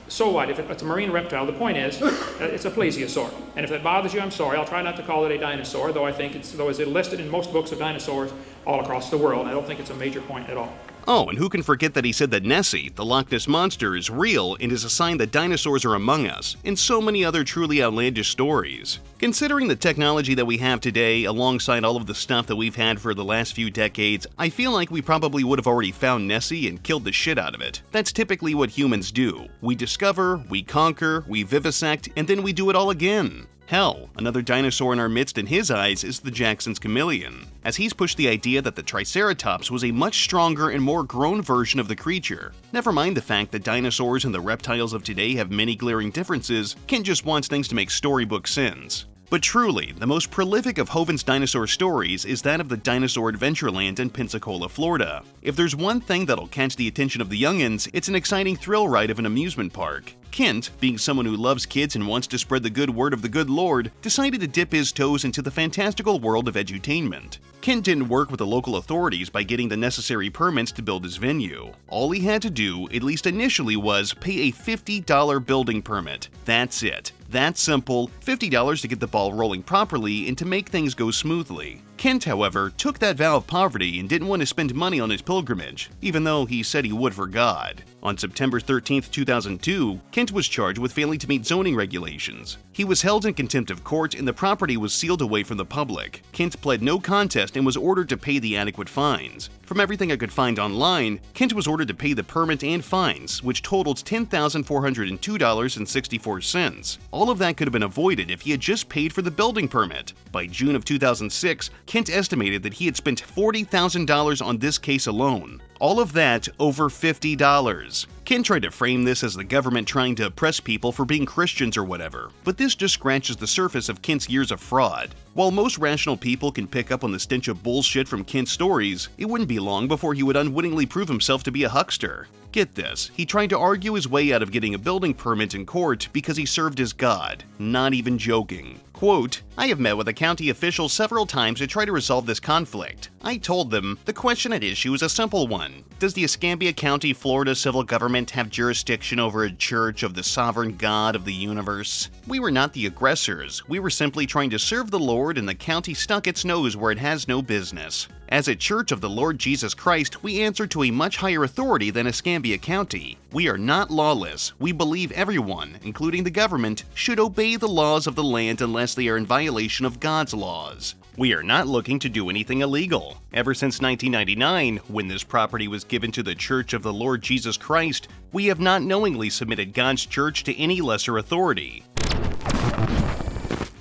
so what? If it's a marine reptile, the point is, it's a plesiosaur. And if that bothers you, I'm sorry. I'll try not to call it a dinosaur, though it's listed in most books of dinosaurs all across the world. I don't think it's a major point at all. Oh, and who can forget that he said that Nessie, the Loch Ness Monster, is real and is a sign that dinosaurs are among us, and so many other truly outlandish stories. Considering the technology that we have today, alongside all of the stuff that we've had for the last few decades, I feel like we probably would have already found Nessie and killed the shit out of it. That's typically what humans do. We discover, we conquer, we vivisect, and then we do it all again. Hell, another dinosaur in our midst in his eyes is the Jackson's chameleon, as he's pushed the idea that the Triceratops was a much stronger and more grown version of the creature. Never mind the fact that dinosaurs and the reptiles of today have many glaring differences, Kent just wants things to make storybook sense. But truly, the most prolific of Hovind's dinosaur stories is that of the Dinosaur Adventureland in Pensacola, Florida. If there's one thing that'll catch the attention of the youngins, it's an exciting thrill ride of an amusement park. Kent, being someone who loves kids and wants to spread the good word of the good Lord, decided to dip his toes into the fantastical world of edutainment. Kent didn't work with the local authorities by getting the necessary permits to build his venue. All he had to do, at least initially, was pay a $50 building permit. That's it. That simple, $50 to get the ball rolling properly and to make things go smoothly. Kent, however, took that vow of poverty and didn't want to spend money on his pilgrimage, even though he said he would for God. On September 13, 2002, Kent was charged with failing to meet zoning regulations. He was held in contempt of court and the property was sealed away from the public. Kent pled no contest and was ordered to pay the adequate fines. From everything I could find online, Kent was ordered to pay the permit and fines, which totaled $10,402.64. All of that could have been avoided if he had just paid for the building permit. By June of 2006, Kent estimated that he had spent $40,000 on this case alone. All of that over $50. Kent tried to frame this as the government trying to oppress people for being Christians or whatever, but this just scratches the surface of Kent's years of fraud. While most rational people can pick up on the stench of bullshit from Kent's stories, it wouldn't be long before he would unwittingly prove himself to be a huckster. Get this, he tried to argue his way out of getting a building permit in court because he served his God. Not even joking. Quote, "I have met with a county official several times to try to resolve this conflict. I told them, the question at issue is a simple one. Does the Escambia County, Florida civil government have jurisdiction over a church of the sovereign God of the universe? We were not the aggressors. We were simply trying to serve the Lord and the county stuck its nose where it has no business. As a church of the Lord Jesus Christ, we answer to a much higher authority than Escambia County. We are not lawless. We believe everyone, including the government, should obey the laws of the land unless they are in violation of God's laws. We are not looking to do anything illegal. Ever since 1999, when this property was given to the Church of the Lord Jesus Christ, we have not knowingly submitted God's church to any lesser authority."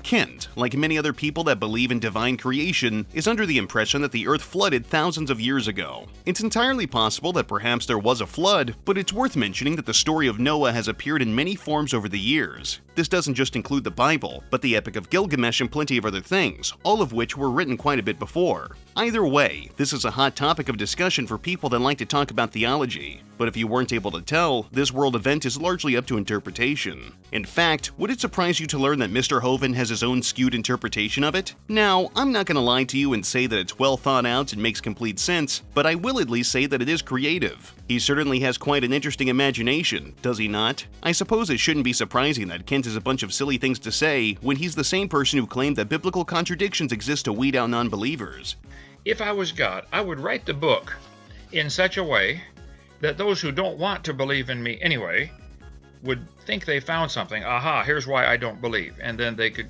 Kent, like many other people that believe in divine creation, is under the impression that the earth flooded thousands of years ago. It's entirely possible that perhaps there was a flood, but it's worth mentioning that the story of Noah has appeared in many forms over the years. This doesn't just include the Bible, but the Epic of Gilgamesh and plenty of other things, all of which were written quite a bit before. Either way, this is a hot topic of discussion for people that like to talk about theology. But if you weren't able to tell, this world event is largely up to interpretation. In fact, would it surprise you to learn that Mr. Hovind has his own skewed interpretation of it? Now, I'm not going to lie to you and say that it's well thought out and makes complete sense, but I will at least say that it is creative. He certainly has quite an interesting imagination, does he not? I suppose it shouldn't be surprising that Kent has a bunch of silly things to say when he's the same person who claimed that biblical contradictions exist to weed out non-believers. If I was God, I would write the book in such a way that those who don't want to believe in me anyway would think they found something. Aha, here's why I don't believe. And then they could,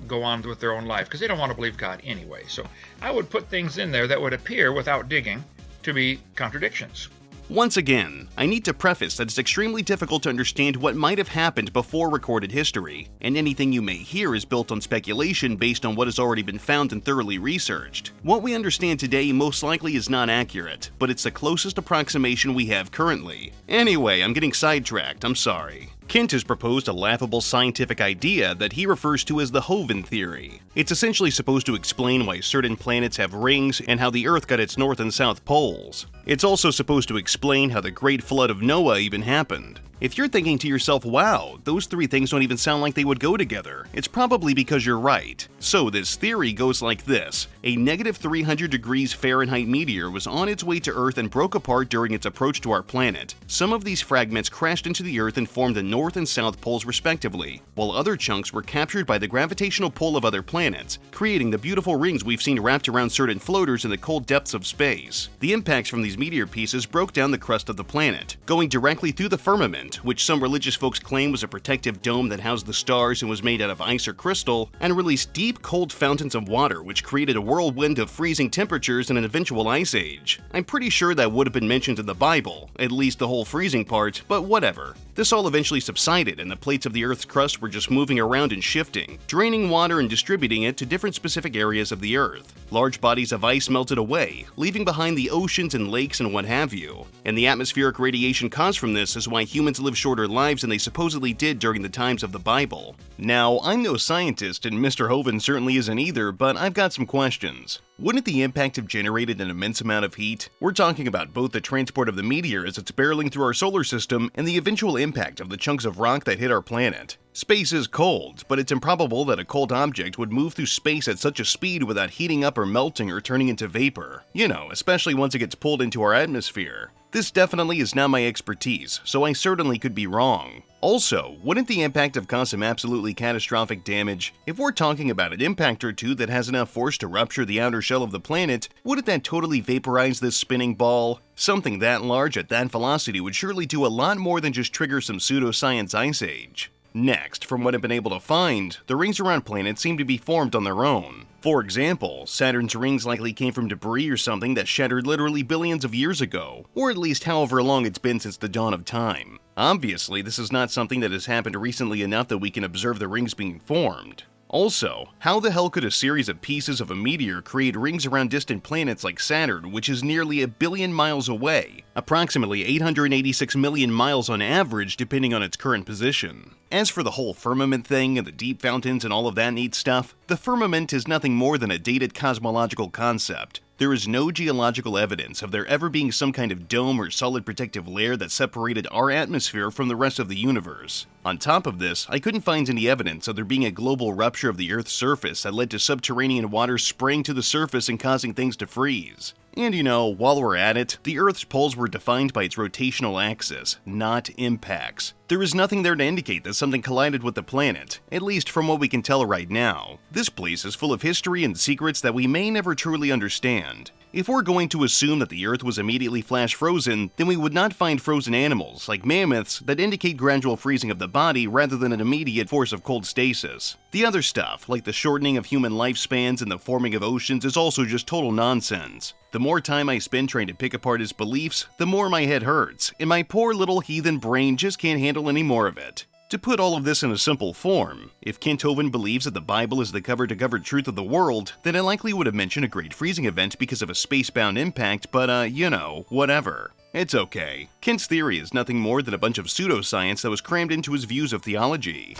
go on with their own life because they don't want to believe God anyway. So I would put things in there that would appear without digging to be contradictions. Once again, I need to preface that it's extremely difficult to understand what might have happened before recorded history, and anything you may hear is built on speculation based on what has already been found and thoroughly researched. What we understand today most likely is not accurate, but it's the closest approximation we have currently. Anyway, I'm getting sidetracked, I'm sorry. Kent has proposed a laughable scientific idea that he refers to as the Hovind theory. It's essentially supposed to explain why certain planets have rings and how the Earth got its north and south poles. It's also supposed to explain how the Great Flood of Noah even happened. If you're thinking to yourself, wow, those three things don't even sound like they would go together, it's probably because you're right. So this theory goes like this. A negative 300 degrees Fahrenheit meteor was on its way to Earth and broke apart during its approach to our planet. Some of these fragments crashed into the Earth and formed the north and south poles respectively, while other chunks were captured by the gravitational pull of other planets, creating the beautiful rings we've seen wrapped around certain floaters in the cold depths of space. The impacts from these meteor pieces broke down the crust of the planet, going directly through the firmament, which some religious folks claim was a protective dome that housed the stars and was made out of ice or crystal, and released deep, cold fountains of water which created a whirlwind of freezing temperatures and an eventual ice age. I'm pretty sure that would have been mentioned in the Bible, at least the whole freezing part, but whatever. This all eventually subsided, and the plates of the Earth's crust were just moving around and shifting, draining water and distributing it to different specific areas of the Earth. Large bodies of ice melted away, leaving behind the oceans and lakes and what have you. And the atmospheric radiation caused from this is why humans live shorter lives than they supposedly did during the times of the Bible. Now, I'm no scientist, and Mr. Hovind certainly isn't either, but I've got some questions. Wouldn't the impact have generated an immense amount of heat? We're talking about both the transport of the meteor as it's barreling through our solar system and the eventual impact of the chunks of rock that hit our planet. Space is cold, but it's improbable that a cold object would move through space at such a speed without heating up or melting or turning into vapor. You know, especially once it gets pulled into our atmosphere. This definitely is not my expertise, so I certainly could be wrong. Also, wouldn't the impact have caused some absolutely catastrophic damage? If we're talking about an impact or two that has enough force to rupture the outer shell of the planet, wouldn't that totally vaporize this spinning ball? Something that large at that velocity would surely do a lot more than just trigger some pseudoscience ice age. Next, from what I've been able to find, the rings around planets seem to be formed on their own. For example, Saturn's rings likely came from debris or something that shattered literally billions of years ago, or at least however long it's been since the dawn of time. Obviously, this is not something that has happened recently enough that we can observe the rings being formed. Also, how the hell could a series of pieces of a meteor create rings around distant planets like Saturn, which is nearly 1 billion miles away, approximately 886 million miles on average depending on its current position? As for the whole firmament thing and the deep fountains and all of that neat stuff, the firmament is nothing more than a dated cosmological concept. There is no geological evidence of there ever being some kind of dome or solid protective layer that separated our atmosphere from the rest of the universe. On top of this, I couldn't find any evidence of there being a global rupture of the Earth's surface that led to subterranean water spraying to the surface and causing things to freeze. And you know, while we're at it, the Earth's poles were defined by its rotational axis, not impacts. There is nothing there to indicate that something collided with the planet, at least from what we can tell right now. This place is full of history and secrets that we may never truly understand. If we're going to assume that the Earth was immediately flash frozen, then we would not find frozen animals, like mammoths, that indicate gradual freezing of the body rather than an immediate force of cold stasis. The other stuff, like the shortening of human lifespans and the forming of oceans, is also just total nonsense. The more time I spend trying to pick apart his beliefs, the more my head hurts, and my poor little heathen brain just can't handle any more of it. To put all of this in a simple form, if Kent Hovind believes that the Bible is the cover-to-cover truth of the world, then it likely would have mentioned a great freezing event because of a space-bound impact, but you know, whatever. It's okay. Kent's theory is nothing more than a bunch of pseudoscience that was crammed into his views of theology.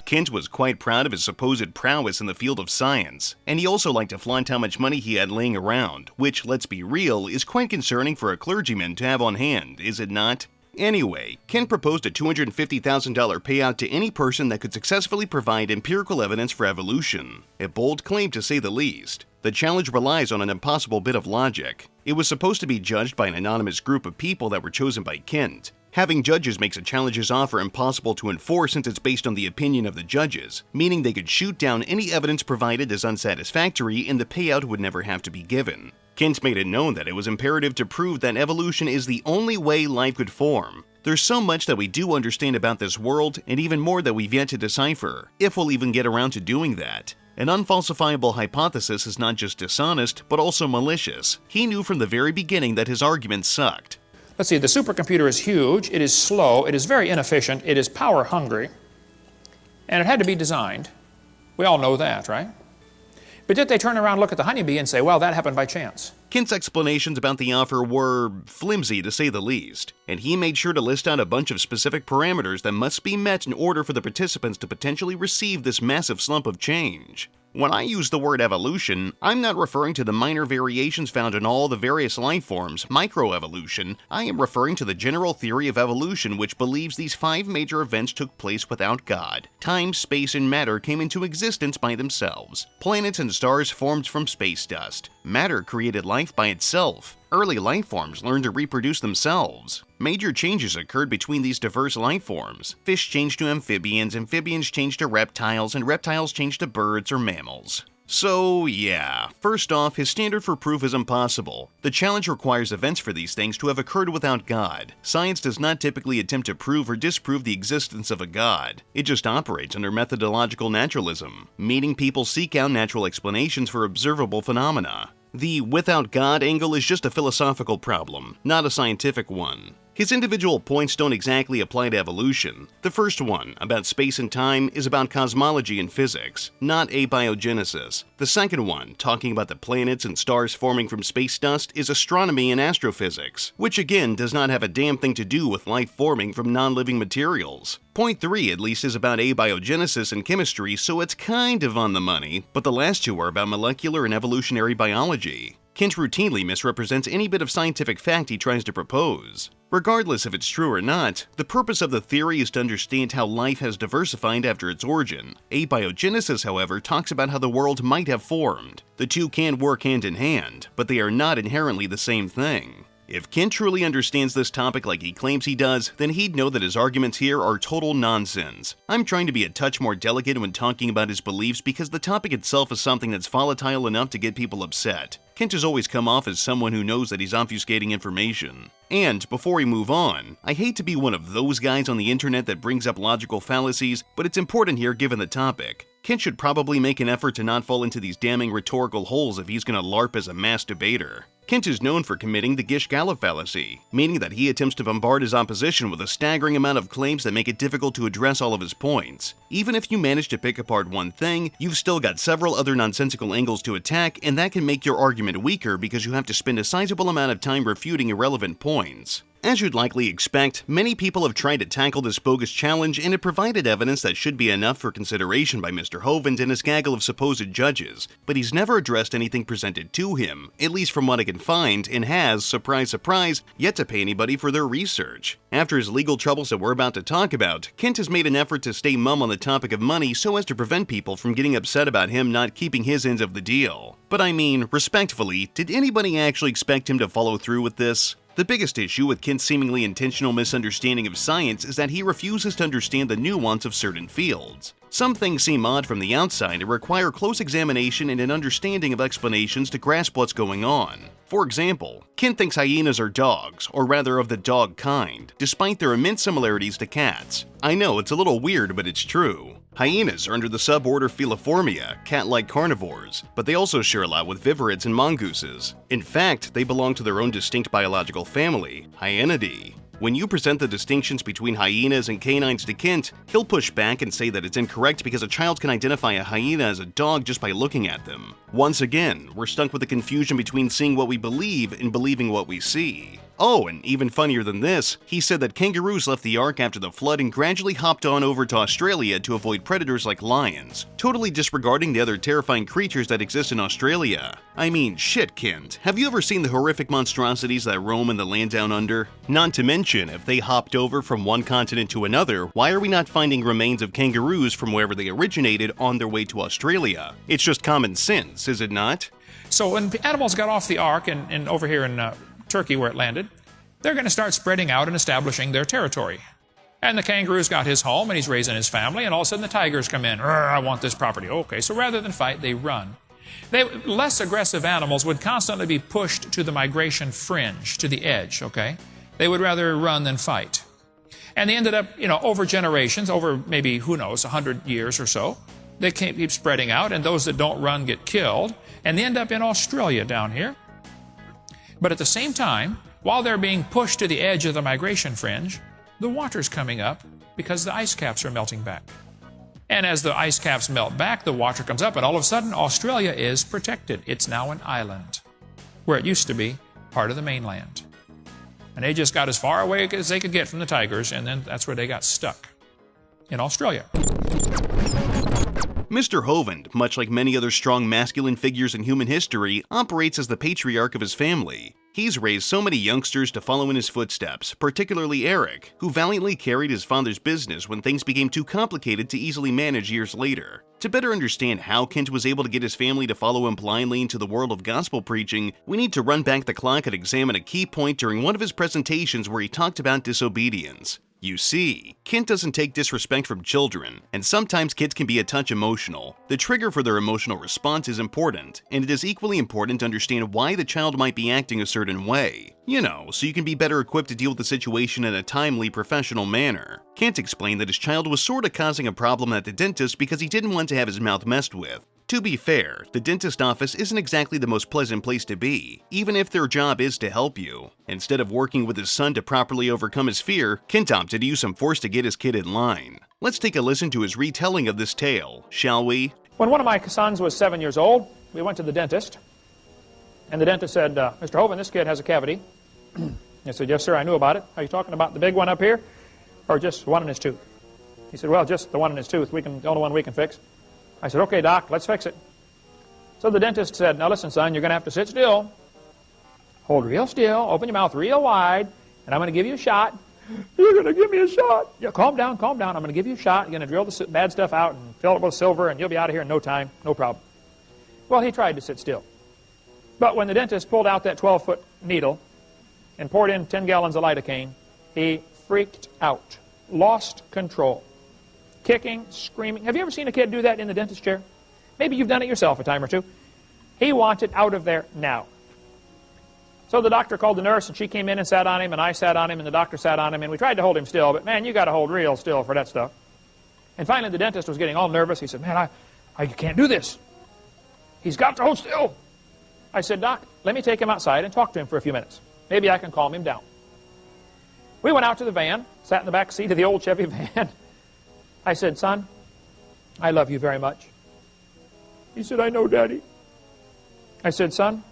Kent was quite proud of his supposed prowess in the field of science, and he also liked to flaunt how much money he had laying around, which, let's be real, is quite concerning for a cleargyman to have on hand, is it not? Anyway, Kent proposed a $250,000 payout to any person that could successfully provide empirical evidence for evolution. A bold claim to say the least. The challenge relies on an impossible bit of logic. It was supposed to be judged by an anonymous group of people that were chosen by Kent. Having judges makes a challenge's offer impossible to enforce since it's based on the opinion of the judges, meaning they could shoot down any evidence provided as unsatisfactory and the payout would never have to be given. Kent made it known that it was imperative to prove that evolution is the only way life could form. There's so much that we do understand about this world, and even more that we've yet to decipher, if we'll even get around to doing that. An unfalsifiable hypothesis is not just dishonest, but also malicious. He knew from the very beginning that his argument sucked. Let's see, the supercomputer is huge, it is slow, it is very inefficient, it is power hungry, and it had to be designed. We all know that, right? But did they turn around, look at the honeybee, and say, well, that happened by chance? Kent's explanations about the offer were flimsy, to say the least, and he made sure to list out a bunch of specific parameters that must be met in order for the participants to potentially receive this massive slump of change. When I use the word evolution, I'm not referring to the minor variations found in all the various life forms, microevolution. I am referring to the general theory of evolution, which believes these 5 major events took place without God. Time, space, and matter came into existence by themselves. Planets and stars formed from space dust. Matter created life by itself. Early life forms learned to reproduce themselves. Major changes occurred between these diverse life forms. Fish changed to amphibians, amphibians changed to reptiles, and reptiles changed to birds or mammals. So yeah, first off, his standard for proof is impossible. The challenge requires events for these things to have occurred without God. Science does not typically attempt to prove or disprove the existence of a God. It just operates under methodological naturalism, meaning people seek out natural explanations for observable phenomena. The without God angle is just a philosophical problem, not a scientific one. His individual points don't exactly apply to evolution. The first one, about space and time, is about cosmology and physics, not abiogenesis. The second one, talking about the planets and stars forming from space dust, is astronomy and astrophysics, which again does not have a damn thing to do with life forming from non-living materials. Point 3 at least is about abiogenesis and chemistry, so it's kind of on the money, but the last two are about molecular and evolutionary biology. Kent routinely misrepresents any bit of scientific fact he tries to propose. Regardless if it's true or not, the purpose of the theory is to understand how life has diversified after its origin. Abiogenesis, however, talks about how the world might have formed. The two can work hand in hand, but they are not inherently the same thing. If Kent truly understands this topic like he claims he does, then he'd know that his arguments here are total nonsense. I'm trying to be a touch more delicate when talking about his beliefs because the topic itself is something that's volatile enough to get people upset. Kent has always come off as someone who knows that he's obfuscating information. And before we move on, I hate to be one of those guys on the internet that brings up logical fallacies, but it's important here given the topic. Kent should probably make an effort to not fall into these damning rhetorical holes if he's gonna LARP as a mass debater. Kent is known for committing the Gish-Gallop fallacy, meaning that he attempts to bombard his opposition with a staggering amount of claims that make it difficult to address all of his points. Even if you manage to pick apart one thing, you've still got several other nonsensical angles to attack, and that can make your argument weaker because you have to spend a sizable amount of time refuting irrelevant points. As you'd likely expect, many people have tried to tackle this bogus challenge, and it provided evidence that should be enough for consideration by Mr. Hovind and his gaggle of supposed judges, but he's never addressed anything presented to him, at least from what I can find, and has, surprise surprise, yet to pay anybody for their research. After his legal troubles that we're about to talk about, Kent has made an effort to stay mum on the topic of money so as to prevent people from getting upset about him not keeping his ends of the deal. But I mean, respectfully, did anybody actually expect him to follow through with this? The biggest issue with Kent's seemingly intentional misunderstanding of science is that he refuses to understand the nuance of certain fields. Some things seem odd from the outside and require close examination and an understanding of explanations to grasp what's going on. For example, Kent thinks hyenas are dogs, or rather of the dog kind, despite their immense similarities to cats. I know it's a little weird, but it's true. Hyenas are under the suborder Feliformia, cat-like carnivores, but they also share a lot with viverids and mongooses. In fact, they belong to their own distinct biological family, Hyenidae. When you present the distinctions between hyenas and canines to Kent, he'll push back and say that it's incorrect because a child can identify a hyena as a dog just by looking at them. Once again, we're stuck with the confusion between seeing what we believe and believing what we see. Oh, and even funnier than this, he said that kangaroos left the Ark after the flood and gradually hopped on over to Australia to avoid predators like lions, totally disregarding the other terrifying creatures that exist in Australia. I mean, shit, Kent, have you ever seen the horrific monstrosities that roam in the land down under? Not to mention, if they hopped over from one continent to another, why are we not finding remains of kangaroos from wherever they originated on their way to Australia? It's just common sense, is it not? So when animals got off the Ark and over here in Turkey where it landed, they're going to start spreading out and establishing their territory. And the kangaroo's got his home and he's raising his family, and all of a sudden the tigers come in. I want this property. Okay, so rather than fight, they run. Less aggressive animals would constantly be pushed to the migration fringe, to the edge, okay? They would rather run than fight. And they ended up, over generations, over maybe, who knows, 100 years or so, they keep spreading out, and those that don't run get killed, and they end up in Australia down here. But at the same time, while they're being pushed to the edge of the migration fringe, the water's coming up because the ice caps are melting back. And as the ice caps melt back, the water comes up, and all of a sudden, Australia is protected. It's now an island, where it used to be part of the mainland. And they just got as far away as they could get from the tigers, and then that's where they got stuck, in Australia. Mr. Hovind, much like many other strong masculine figures in human history, operates as the patriarch of his family. He's raised so many youngsters to follow in his footsteps, particularly Eric, who valiantly carried his father's business when things became too complicated to easily manage years later. To better understand how Kent was able to get his family to follow him blindly into the world of gospel preaching, we need to run back the clock and examine a key point during one of his presentations where he talked about disobedience. You see, Kent doesn't take disrespect from children, and sometimes kids can be a touch emotional. The trigger for their emotional response is important, and it is equally important to understand why the child might be acting a certain way. So you can be better equipped to deal with the situation in a timely, professional manner. Kent explained that his child was sorta causing a problem at the dentist because he didn't want to have his mouth messed with. To be fair, the dentist office isn't exactly the most pleasant place to be, even if their job is to help you. Instead of working with his son to properly overcome his fear, Kent opted to use some force to get his kid in line. Let's take a listen to his retelling of this tale, shall we? When one of my sons was 7 years old, we went to the dentist. And the dentist said, Mr. Hovind, this kid has a cavity. I said, yes, sir, I knew about it. Are you talking about the big one up here or just one in his tooth? He said, well, just the one in his tooth. The only one we can fix. I said, okay, doc, let's fix it. So the dentist said, now listen, son, you're going to have to sit still. Hold real still. Open your mouth real wide. And I'm going to give you a shot. You're going to give me a shot? Yeah, calm down, calm down. I'm going to give you a shot. You're going to drill the bad stuff out and fill it with silver, and you'll be out of here in no time. No problem. Well, he tried to sit still. But when the dentist pulled out that 12-foot needle and poured in 10 gallons of lidocaine, he freaked out, lost control, kicking, screaming. Have you ever seen a kid do that in the dentist chair? Maybe you've done it yourself a time or two. He wanted out of there now. So the doctor called the nurse, and she came in and sat on him, and I sat on him, and the doctor sat on him, and we tried to hold him still, but man, you got to hold real still for that stuff. And finally the dentist was getting all nervous. He said, man, I can't do this. He's got to hold still. I said, Doc, let me take him outside and talk to him for a few minutes. Maybe I can calm him down. We went out to the van, sat in the back seat of the old Chevy van. I said, son, I love you very much. He said, I know, Daddy. I said, son,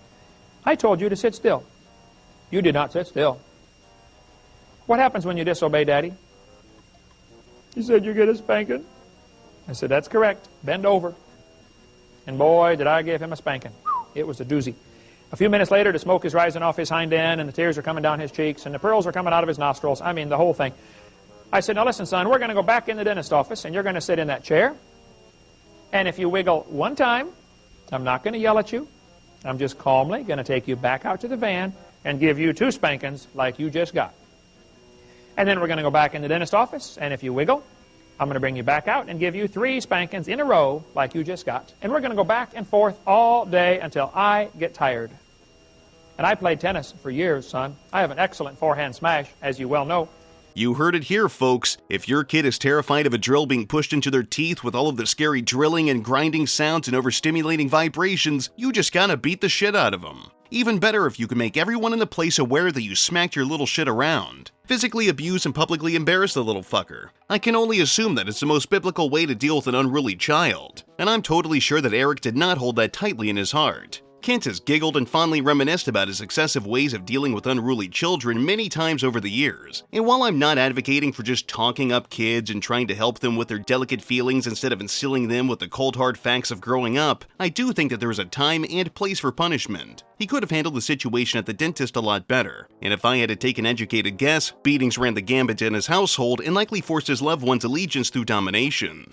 I told you to sit still. You did not sit still. What happens when you disobey, Daddy? He said, you get a spanking. I said, that's correct. Bend over. And boy, did I give him a spanking. It was a doozy. A few minutes later, the smoke is rising off his hind end, and the tears are coming down his cheeks, and the pearls are coming out of his nostrils. I mean, the whole thing. I said, now listen, son, we're going to go back in the dentist office, and you're going to sit in that chair. And if you wiggle one time, I'm not going to yell at you. I'm just calmly going to take you back out to the van and give you 2 spankings like you just got. And then we're going to go back in the dentist office, and if you wiggle, I'm going to bring you back out and give you 3 spankings in a row like you just got. And we're going to go back and forth all day until I get tired. And I played tennis for years, son. I have an excellent forehand smash, as you well know. You heard it here, folks. If your kid is terrified of a drill being pushed into their teeth with all of the scary drilling and grinding sounds and overstimulating vibrations, you just gotta beat the shit out of them. Even better if you can make everyone in the place aware that you smacked your little shit around. Physically abuse and publicly embarrass the little fucker. I can only assume that it's the most biblical way to deal with an unruly child. And I'm totally sure that Eric did not hold that tightly in his heart. Kent has giggled and fondly reminisced about his excessive ways of dealing with unruly children many times over the years. And while I'm not advocating for just talking up kids and trying to help them with their delicate feelings instead of instilling them with the cold hard facts of growing up, I do think that there is a time and place for punishment. He could have handled the situation at the dentist a lot better. And if I had to take an educated guess, beatings ran the gambit in his household and likely forced his loved one's allegiance through domination.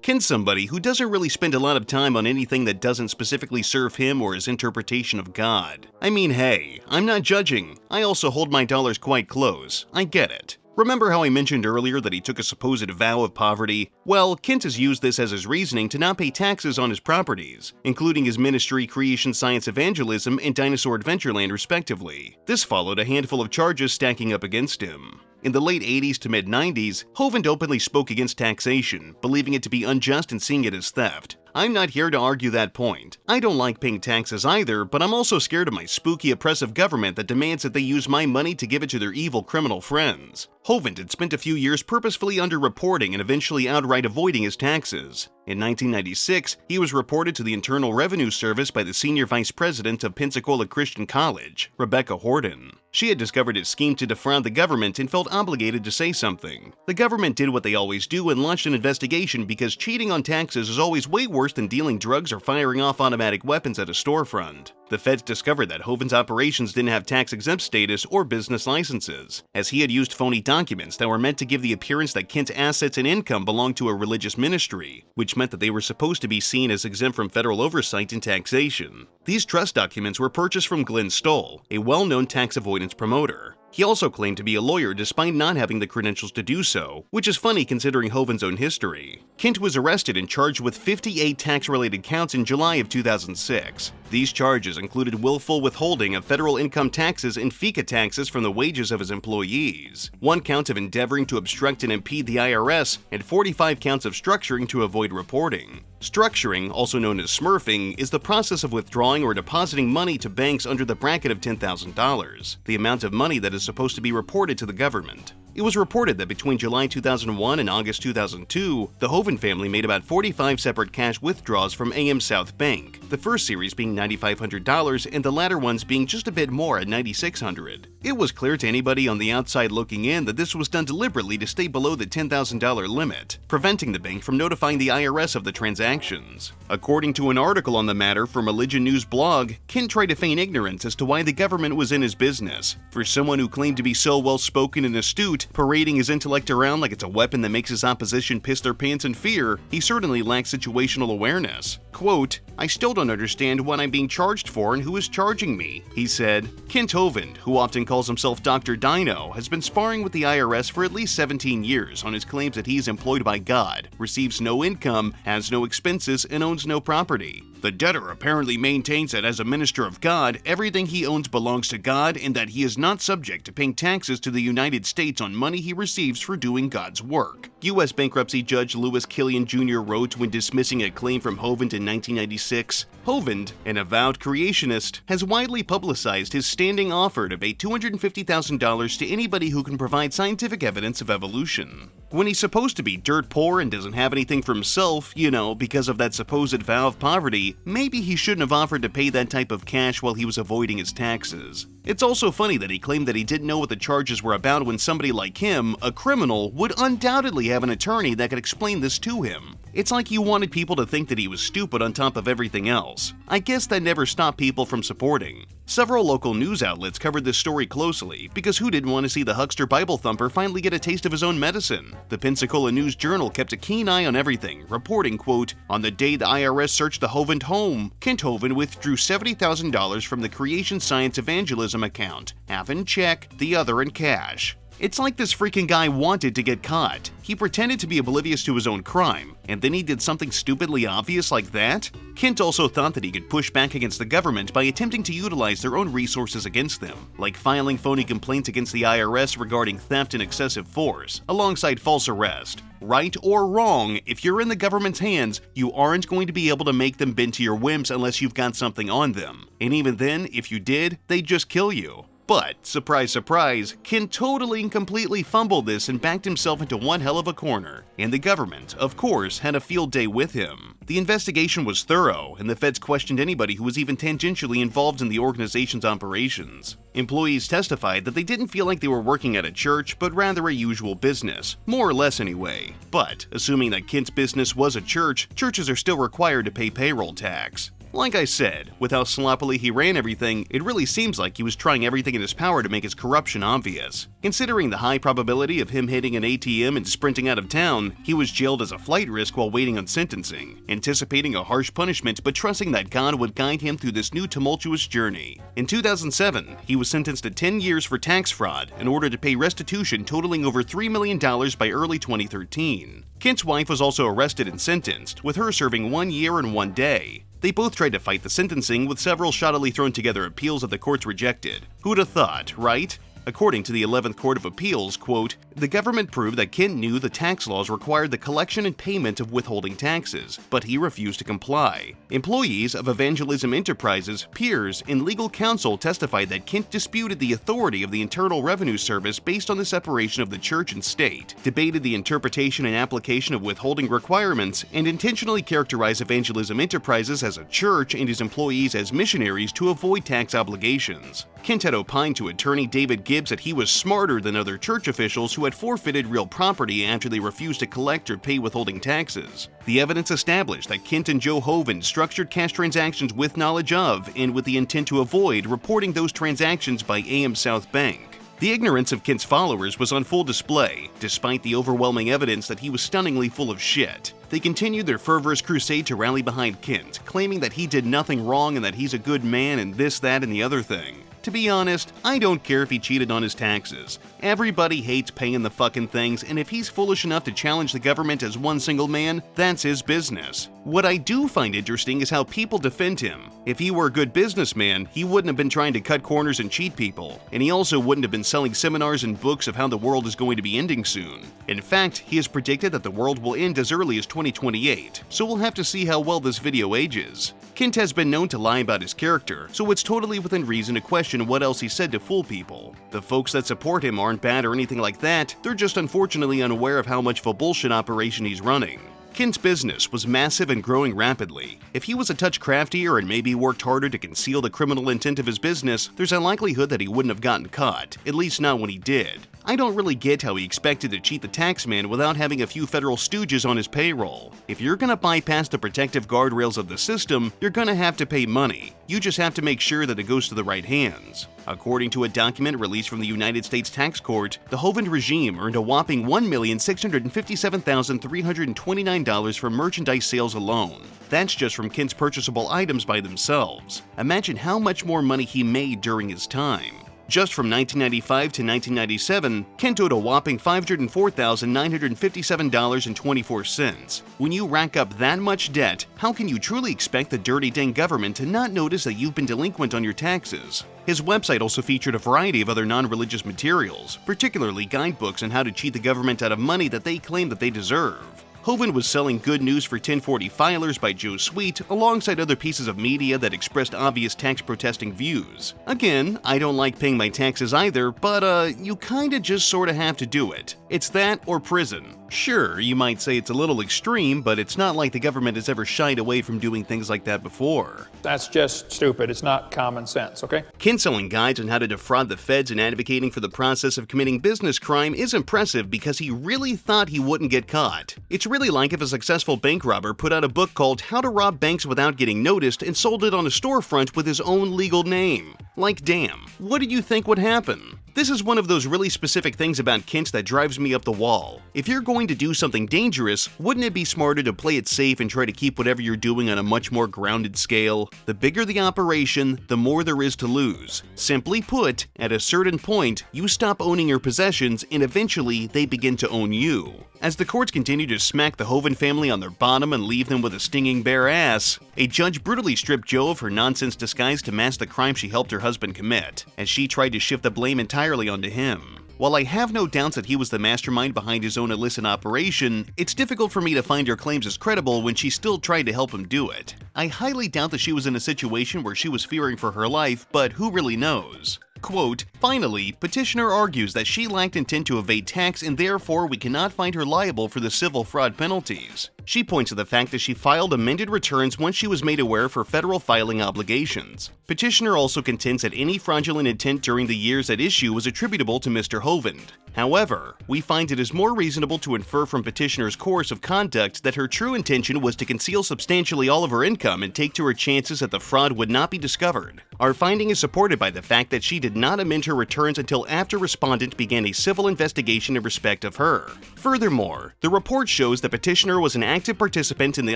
Kent's somebody who doesn't really spend a lot of time on anything that doesn't specifically serve him or his interpretation of God. I mean, hey, I'm not judging. I also hold my dollars quite close. I get it. Remember how I mentioned earlier that he took a supposed vow of poverty? Well, Kent has used this as his reasoning to not pay taxes on his properties, including his ministry, Creation Science Evangelism, and Dinosaur Adventureland respectively. This followed a handful of charges stacking up against him. In the late 80s to mid-90s, Hovind openly spoke against taxation, believing it to be unjust and seeing it as theft. I'm not here to argue that point. I don't like paying taxes either, but I'm also scared of my spooky, oppressive government that demands that they use my money to give it to their evil criminal friends. Hovind had spent a few years purposefully underreporting and eventually outright avoiding his taxes. In 1996, he was reported to the Internal Revenue Service by the Senior Vice President of Pensacola Christian College, Rebecca Horton. She had discovered his scheme to defraud the government and felt obligated to say something. The government did what they always do and launched an investigation because cheating on taxes is always way worse than dealing drugs or firing off automatic weapons at a storefront. The feds discovered that Hovind's operations didn't have tax-exempt status or business licenses, as he had used phony documents that were meant to give the appearance that Kent's assets and income belonged to a religious ministry, which meant that they were supposed to be seen as exempt from federal oversight and taxation. These trust documents were purchased from Glenn Stoll, a well-known tax avoidance promoter. He also claimed to be a lawyer despite not having the credentials to do so, which is funny considering Hovind's own history. Kent was arrested and charged with 58 tax-related counts in July of 2006. These charges included willful withholding of federal income taxes and FICA taxes from the wages of his employees, 1 count of endeavoring to obstruct and impede the IRS, and 45 counts of structuring to avoid reporting. Structuring, also known as smurfing, is the process of withdrawing or depositing money to banks under the bracket of $10,000, the amount of money that is supposed to be reported to the government. It was reported that between July 2001 and August 2002, the Hovind family made about 45 separate cash withdrawals from AM South Bank, the first series being $9,500 and the latter ones being just a bit more at $9,600. It was clear to anybody on the outside looking in that this was done deliberately to stay below the $10,000 limit, preventing the bank from notifying the IRS of the transactions. According to an article on the matter from Religion News blog, Kent tried to feign ignorance as to why the government was in his business. For someone who claimed to be so well-spoken and astute, parading his intellect around like it's a weapon that makes his opposition piss their pants in fear, he certainly lacks situational awareness. Quote, "I still don't understand what I'm being charged for and who is charging me," he said. Kent Hovind, who often calls himself Dr. Dino, has been sparring with the IRS for at least 17 years on his claims that he is employed by God, receives no income, has no expenses, and owns no property. The debtor apparently maintains that as a minister of God, everything he owns belongs to God and that he is not subject to paying taxes to the United States on money he receives for doing God's work. U.S. bankruptcy judge Lewis Killian Jr. wrote when dismissing a claim from Hovind in 1996, "Hovind, an avowed creationist, has widely publicized his standing offer to pay $250,000 to anybody who can provide scientific evidence of evolution. When he's supposed to be dirt poor and doesn't have anything for himself, because of that supposed vow of poverty, maybe he shouldn't have offered to pay that type of cash while he was avoiding his taxes." It's also funny that he claimed that he didn't know what the charges were about when somebody like him, a criminal, would undoubtedly have an attorney that could explain this to him. It's like he wanted people to think that he was stupid on top of everything else. I guess that never stopped people from supporting. Several local news outlets covered this story closely because who didn't want to see the huckster Bible thumper finally get a taste of his own medicine? The Pensacola News-Journal kept a keen eye on everything, reporting, quote, "On the day the IRS searched the Hovind home, Kent Hovind withdrew $70,000 from the Creation Science Evangelism account, half in check, the other in cash." It's like this freaking guy wanted to get caught. He pretended to be oblivious to his own crime, and then he did something stupidly obvious like that? Kent also thought that he could push back against the government by attempting to utilize their own resources against them, like filing phony complaints against the IRS regarding theft and excessive force, alongside false arrest. Right or wrong, if you're in the government's hands, you aren't going to be able to make them bend to your whims unless you've got something on them. And even then, if you did, they'd just kill you. But, surprise surprise, Kent totally and completely fumbled this and backed himself into one hell of a corner. And the government, of course, had a field day with him. The investigation was thorough, and the feds questioned anybody who was even tangentially involved in the organization's operations. Employees testified that they didn't feel like they were working at a church, but rather a usual business, more or less anyway. But, assuming that Kent's business was a church, churches are still required to pay payroll tax. Like I said, with how sloppily he ran everything, it really seems like he was trying everything in his power to make his corruption obvious. Considering the high probability of him hitting an ATM and sprinting out of town, he was jailed as a flight risk while waiting on sentencing, anticipating a harsh punishment but trusting that God would guide him through this new tumultuous journey. In 2007, he was sentenced to 10 years for tax fraud in order to pay restitution totaling over $3 million by early 2013. Kent's wife was also arrested and sentenced, with her serving 1 year and 1 day. They both tried to fight the sentencing with several shoddily thrown together appeals that the courts rejected. Who'd have thought, right? According to the 11th Court of Appeals, quote, "The government proved that Kent knew the tax laws required the collection and payment of withholding taxes, but he refused to comply." Employees of Evangelism Enterprises, peers, and legal counsel testified that Kent disputed the authority of the Internal Revenue Service based on the separation of the church and state, debated the interpretation and application of withholding requirements, and intentionally characterized Evangelism Enterprises as a church and his employees as missionaries to avoid tax obligations. Kent had opined to attorney David Gibbs that he was smarter than other church officials who had forfeited real property after they refused to collect or pay withholding taxes. The evidence established that Kent and Joe Hovind structured cash transactions with knowledge of and with the intent to avoid reporting those transactions by AM South Bank. The ignorance of Kent's followers was on full display, despite the overwhelming evidence that he was stunningly full of shit. They continued their fervorous crusade to rally behind Kent, claiming that he did nothing wrong and that he's a good man and this, that, and the other thing. To be honest, I don't care if he cheated on his taxes. Everybody hates paying the fucking things, and if he's foolish enough to challenge the government as one single man, that's his business. What I do find interesting is how people defend him. If he were a good businessman, he wouldn't have been trying to cut corners and cheat people, and he also wouldn't have been selling seminars and books of how the world is going to be ending soon. In fact, he has predicted that the world will end as early as 2028, so we'll have to see how well this video ages. Kent has been known to lie about his character, so it's totally within reason to question what else he said to fool people. The folks that support him aren't bad or anything like that, they're just unfortunately unaware of how much of a bullshit operation he's running. Kent's business was massive and growing rapidly. If he was a touch craftier and maybe worked harder to conceal the criminal intent of his business, there's a likelihood that he wouldn't have gotten caught, at least not when he did. I don't really get how he expected to cheat the taxman without having a few federal stooges on his payroll. If you're gonna bypass the protective guardrails of the system, you're gonna have to pay money. You just have to make sure that it goes to the right hands. According to a document released from the United States Tax Court, the Hovind regime earned a whopping $1,657,329 from merchandise sales alone. That's just from Kent's purchasable items by themselves. Imagine how much more money he made during his time. Just from 1995 to 1997, Kent owed a whopping $504,957.24. When you rack up that much debt, how can you truly expect the dirty dang government to not notice that you've been delinquent on your taxes? His website also featured a variety of other non-religious materials, particularly guidebooks on how to cheat the government out of money that they claim that they deserve. Hovind was selling Good News for 1040 Filers by Joe Sweet alongside other pieces of media that expressed obvious tax-protesting views. Again, I don't like paying my taxes either, but you kinda just sorta have to do it. It's that or prison. Sure, you might say it's a little extreme, but it's not like the government has ever shied away from doing things like that before. That's just stupid. It's not common sense, okay? Kent selling guides on how to defraud the feds and advocating for the process of committing business crime is impressive because he really thought he wouldn't get caught. It's really like if a successful bank robber put out a book called How to Rob Banks Without Getting Noticed and sold it on a storefront with his own legal name. Like, damn, what did you think would happen? This is one of those really specific things about Kent that drives me up the wall. If you're going to do something dangerous, wouldn't it be smarter to play it safe and try to keep whatever you're doing on a much more grounded scale? The bigger the operation, the more there is to lose. Simply put, at a certain point, you stop owning your possessions and eventually they begin to own you. As the courts continue to smack the Hovind family on their bottom and leave them with a stinging bare ass, a judge brutally stripped Jo of her nonsense disguise to mask the crime she helped her husband commit, as she tried to shift the blame entirely onto him. While I have no doubts that he was the mastermind behind his own illicit operation, it's difficult for me to find her claims as credible when she still tried to help him do it. I highly doubt that she was in a situation where she was fearing for her life, but who really knows? Quote, finally, petitioner argues that she lacked intent to evade tax and therefore we cannot find her liable for the civil fraud penalties. She points to the fact that she filed amended returns once she was made aware of her federal filing obligations. Petitioner also contends that any fraudulent intent during the years at issue was attributable to Mr. Hovind. However, we find it is more reasonable to infer from petitioner's course of conduct that her true intention was to conceal substantially all of her income and take to her chances that the fraud would not be discovered. Our finding is supported by the fact that she did not amend her returns until after respondent began a civil investigation in respect of her. Furthermore, the report shows that petitioner was an active participant in the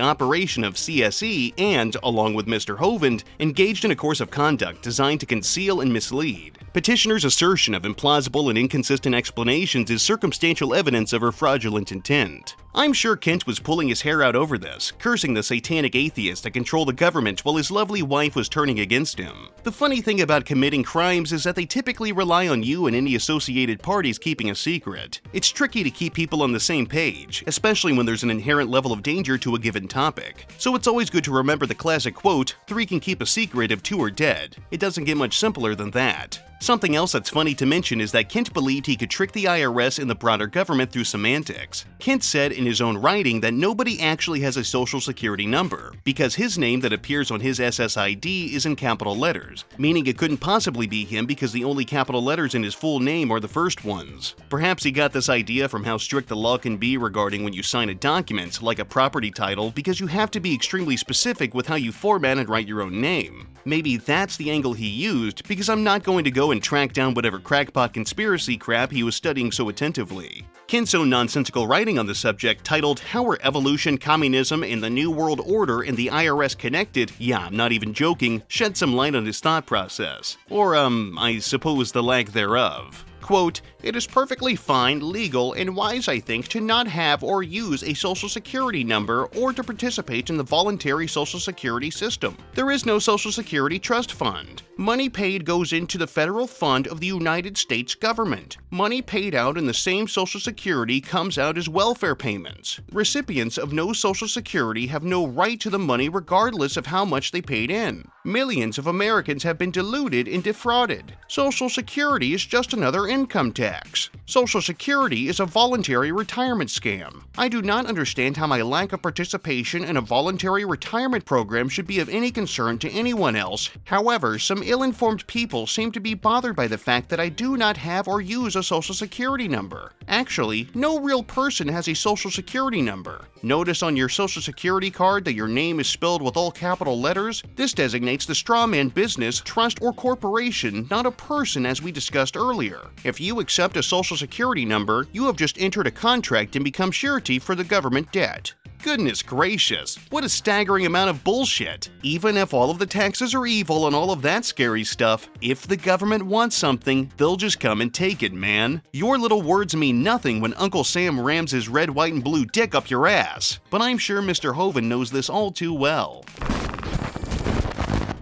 operation of CSE and, along with Mr. Hovind, engaged in a course of conduct designed to conceal and mislead. Petitioner's assertion of implausible and inconsistent explanations is circumstantial evidence of her fraudulent intent. I'm sure Kent was pulling his hair out over this, cursing the satanic atheists that control the government while his lovely wife was turning against him. The funny thing about committing crimes is that they typically rely on you and any associated parties keeping a secret. It's tricky to keep people on the same page, especially when there's an inherent level of danger to a given topic. So it's always good to remember the classic quote, 3 can keep a secret if 2 are dead. It doesn't get much simpler than that. Something else that's funny to mention is that Kent believed he could trick the IRS and the broader government through semantics. Kent said in his own writing that nobody actually has a social security number, because his name that appears on his SSID is in capital letters, meaning it couldn't possibly be him because the only capital letters in his full name are the first ones. Perhaps he got this idea from how strict the law can be regarding when you sign a document, like a property title, because you have to be extremely specific with how you format and write your own name. Maybe that's the angle he used, because I'm not going to go go and track down whatever crackpot conspiracy crap he was studying so attentively. Kent's own nonsensical writing on the subject, titled How Are Evolution, Communism, and the New World Order and the IRS Connected? Yeah, I'm not even joking, shed some light on his thought process. Or, I suppose the lack thereof. Quote, "It is perfectly fine, legal, and wise, I think, to not have or use a social security number or to participate in the voluntary social security system. There is no social security trust fund. Money paid goes into the federal fund of the United States government. Money paid out in the same social security comes out as welfare payments. Recipients of no social security have no right to the money regardless of how much they paid in. Millions of Americans have been deluded and defrauded. Social security is just another income tax. Social security is a voluntary retirement scam. I do not understand how my lack of participation in a voluntary retirement program should be of any concern to anyone else. However, some ill-informed people seem to be bothered by the fact that I do not have or use a social security number. Actually, no real person has a social security number. Notice on your social security card that your name is spelled with all capital letters? This designates the strawman business, trust, or corporation, not a person as we discussed earlier. If you accept a social security number, you have just entered a contract and become surety for the government debt." Goodness gracious, what a staggering amount of bullshit. Even if all of the taxes are evil and all of that scary stuff, if the government wants something, they'll just come and take it, man. Your little words mean nothing when Uncle Sam rams his red, white, and blue dick up your ass. But I'm sure Mr. Hovind knows this all too well.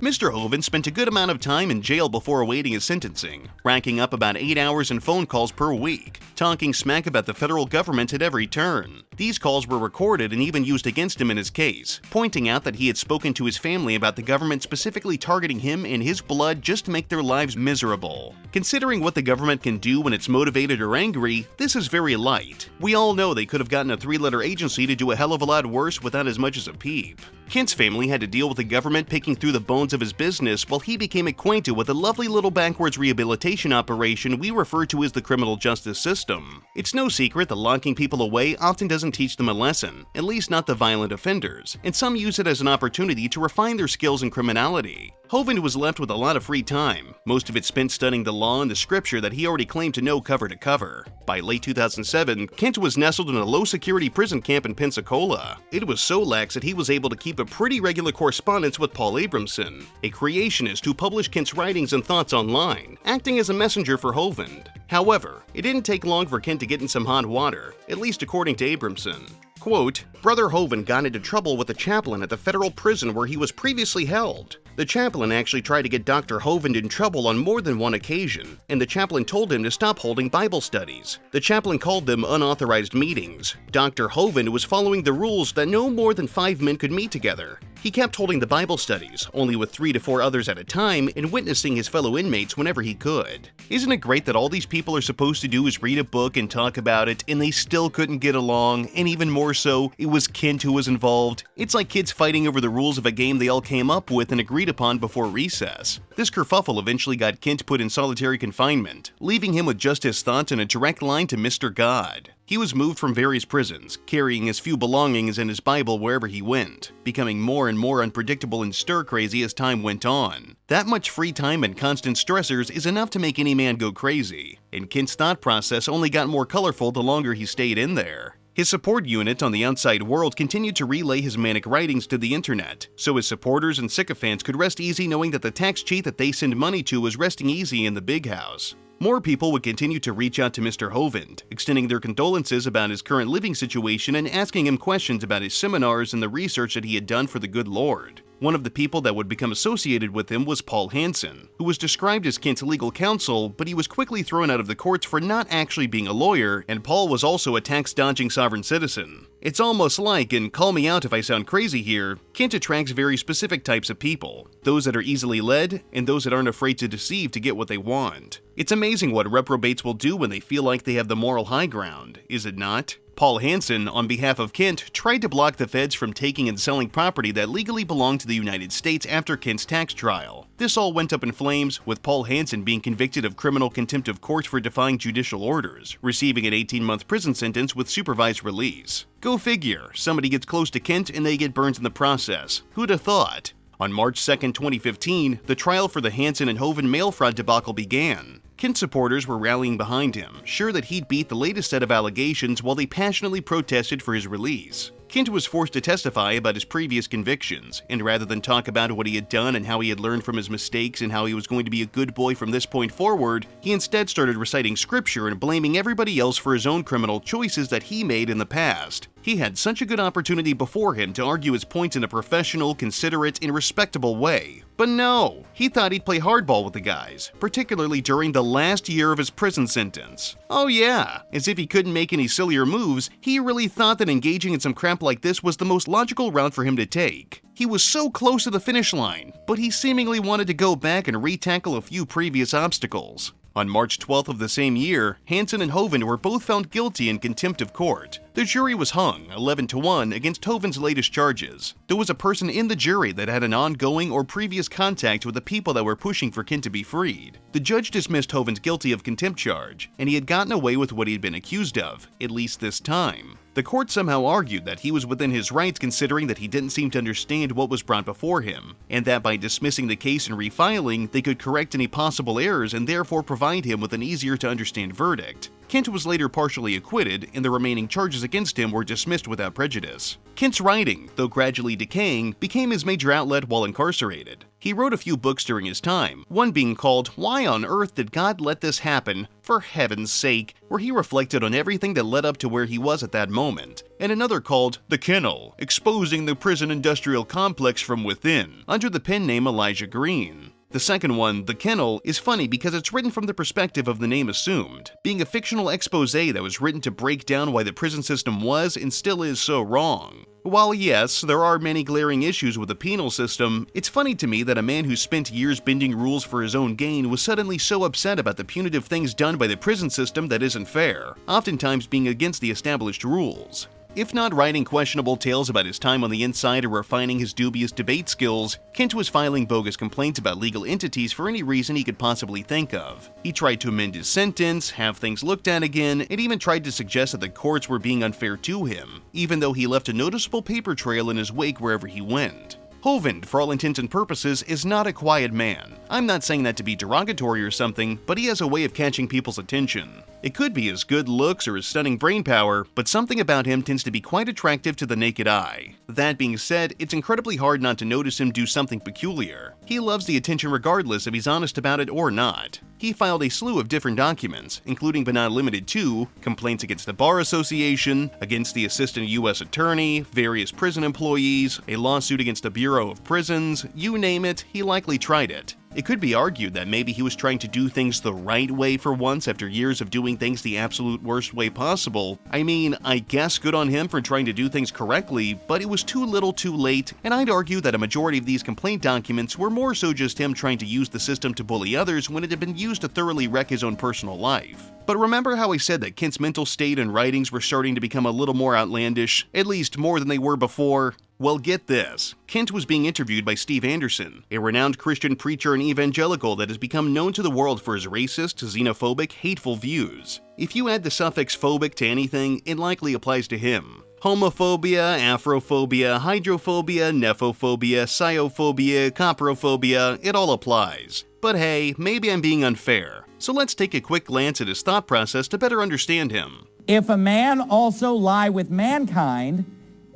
Mr. Hovind spent a good amount of time in jail before awaiting his sentencing, racking up about 8 hours in phone calls per week, talking smack about the federal government at every turn. These calls were recorded and even used against him in his case, pointing out that he had spoken to his family about the government specifically targeting him and his blood just to make their lives miserable. Considering what the government can do when it's motivated or angry, this is very light. We all know they could have gotten a 3-letter agency to do a hell of a lot worse without as much as a peep. Kent's family had to deal with the government picking through the bones of his business while he became acquainted with a lovely little backwards rehabilitation operation we refer to as the criminal justice system. It's no secret that locking people away often doesn't teach them a lesson, at least not the violent offenders, and some use it as an opportunity to refine their skills in criminality. Hovind was left with a lot of free time, most of it spent studying the law and the scripture that he already claimed to know cover to cover. By late 2007, Kent was nestled in a low-security prison camp in Pensacola. It was so lax that he was able to keep a pretty regular correspondence with Paul Abramson, a creationist who published Kent's writings and thoughts online, acting as a messenger for Hovind. However, it didn't take long for Kent to get in some hot water, at least according to Abramson. Quote, "Brother Hovind got into trouble with the chaplain at the federal prison where he was previously held. The chaplain actually tried to get Dr. Hovind in trouble on more than one occasion, and the chaplain told him to stop holding Bible studies. The chaplain called them unauthorized meetings. Dr. Hovind was following the rules that no more than 5 men could meet together. He kept holding the Bible studies, only with 3 to 4 others at a time, and witnessing his fellow inmates whenever he could. Isn't it great that all these people are supposed to do is read a book and talk about it, and they still couldn't get along, and even more so, it was Kent who was involved? It's like kids fighting over the rules of a game they all came up with and agreed upon before recess. This kerfuffle eventually got Kent put in solitary confinement, leaving him with just his thoughts and a direct line to Mr. God. He was moved from various prisons, carrying his few belongings and his Bible wherever he went, becoming more and more unpredictable and stir-crazy as time went on. That much free time and constant stressors is enough to make any man go crazy, and Kent's thought process only got more colorful the longer he stayed in there. His support unit on the outside world continued to relay his manic writings to the internet, so his supporters and sycophants could rest easy knowing that the tax cheat that they send money to was resting easy in the big house. More people would continue to reach out to Mr. Hovind, extending their condolences about his current living situation and asking him questions about his seminars and the research that he had done for the good Lord. One of the people that would become associated with him was Paul Hansen, who was described as Kent's legal counsel, but he was quickly thrown out of the courts for not actually being a lawyer, and Paul was also a tax-dodging sovereign citizen. It's almost like, and call me out if I sound crazy here, Kent attracts very specific types of people, those that are easily led, and those that aren't afraid to deceive to get what they want. It's amazing what reprobates will do when they feel like they have the moral high ground, is it not? Paul Hansen, on behalf of Kent, tried to block the feds from taking and selling property that legally belonged to the United States after Kent's tax trial. This all went up in flames, with Paul Hansen being convicted of criminal contempt of court for defying judicial orders, receiving an 18-month prison sentence with supervised release. Go figure, somebody gets close to Kent and they get burned in the process. Who'd have thought? On March 2, 2015, the trial for the Hansen and Hovind mail fraud debacle began. Kent supporters were rallying behind him, sure that he'd beat the latest set of allegations while they passionately protested for his release. Kent was forced to testify about his previous convictions, and rather than talk about what he had done and how he had learned from his mistakes and how he was going to be a good boy from this point forward, he instead started reciting scripture and blaming everybody else for his own criminal choices that he made in the past. He had such a good opportunity before him to argue his points in a professional, considerate, and respectable way. But no, he thought he'd play hardball with the guys, particularly during the last year of his prison sentence. Oh yeah, as if he couldn't make any sillier moves, he really thought that engaging in some crap like this was the most logical route for him to take. He was so close to the finish line, but he seemingly wanted to go back and re-tackle a few previous obstacles. On March 12th of the same year, Hansen and Hovind were both found guilty in contempt of court. The jury was hung 11-1 against Hovind's latest charges. There was a person in the jury that had an ongoing or previous contact with the people that were pushing for Kent to be freed. The judge dismissed Hovind guilty of contempt charge, and he had gotten away with what he had been accused of, at least this time. The court somehow argued that he was within his rights considering that he didn't seem to understand what was brought before him, and that by dismissing the case and refiling, they could correct any possible errors and therefore provide him with an easier to understand verdict. Kent was later partially acquitted, and the remaining charges against him were dismissed without prejudice. Kent's writing, though gradually decaying, became his major outlet while incarcerated. He wrote a few books during his time, one being called Why on Earth Did God Let This Happen? For Heaven's Sake, where he reflected on everything that led up to where he was at that moment, and another called The Kennel, Exposing the Prison Industrial Complex from Within, under the pen name Elijah Green. The second one, The Kennel, is funny because it's written from the perspective of the name assumed, being a fictional expose that was written to break down why the prison system was and still is so wrong. While yes, there are many glaring issues with the penal system, it's funny to me that a man who spent years bending rules for his own gain was suddenly so upset about the punitive things done by the prison system that isn't fair, oftentimes being against the established rules. If not writing questionable tales about his time on the inside or refining his dubious debate skills, Kent was filing bogus complaints about legal entities for any reason he could possibly think of. He tried to amend his sentence, have things looked at again, and even tried to suggest that the courts were being unfair to him, even though he left a noticeable paper trail in his wake wherever he went. Hovind, for all intents and purposes, is not a quiet man. I'm not saying that to be derogatory or something, but he has a way of catching people's attention. It could be his good looks or his stunning brain power, but something about him tends to be quite attractive to the naked eye. That being said, it's incredibly hard not to notice him do something peculiar. He loves the attention regardless if he's honest about it or not. He filed a slew of different documents, including but not limited to complaints against the Bar Association, against the Assistant U.S. Attorney, various prison employees, a lawsuit against the Bureau of Prisons, you name it, he likely tried it. It could be argued that maybe he was trying to do things the right way for once after years of doing things the absolute worst way possible. I mean, I guess good on him for trying to do things correctly, but it was too little too late, and I'd argue that a majority of these complaint documents were more so just him trying to use the system to bully others when it had been used to thoroughly wreck his own personal life. But remember how I said that Kent's mental state and writings were starting to become a little more outlandish, at least more than they were before? Well, get this. Kent was being interviewed by Steve Anderson, a renowned Christian preacher and evangelical that has become known to the world for his racist, xenophobic, hateful views. If you add the suffix phobic to anything, it likely applies to him. Homophobia, Afrophobia, hydrophobia, nephophobia, sciophobia, coprophobia, it all applies. But hey, maybe I'm being unfair. So let's take a quick glance at his thought process to better understand him. If a man also lie with mankind,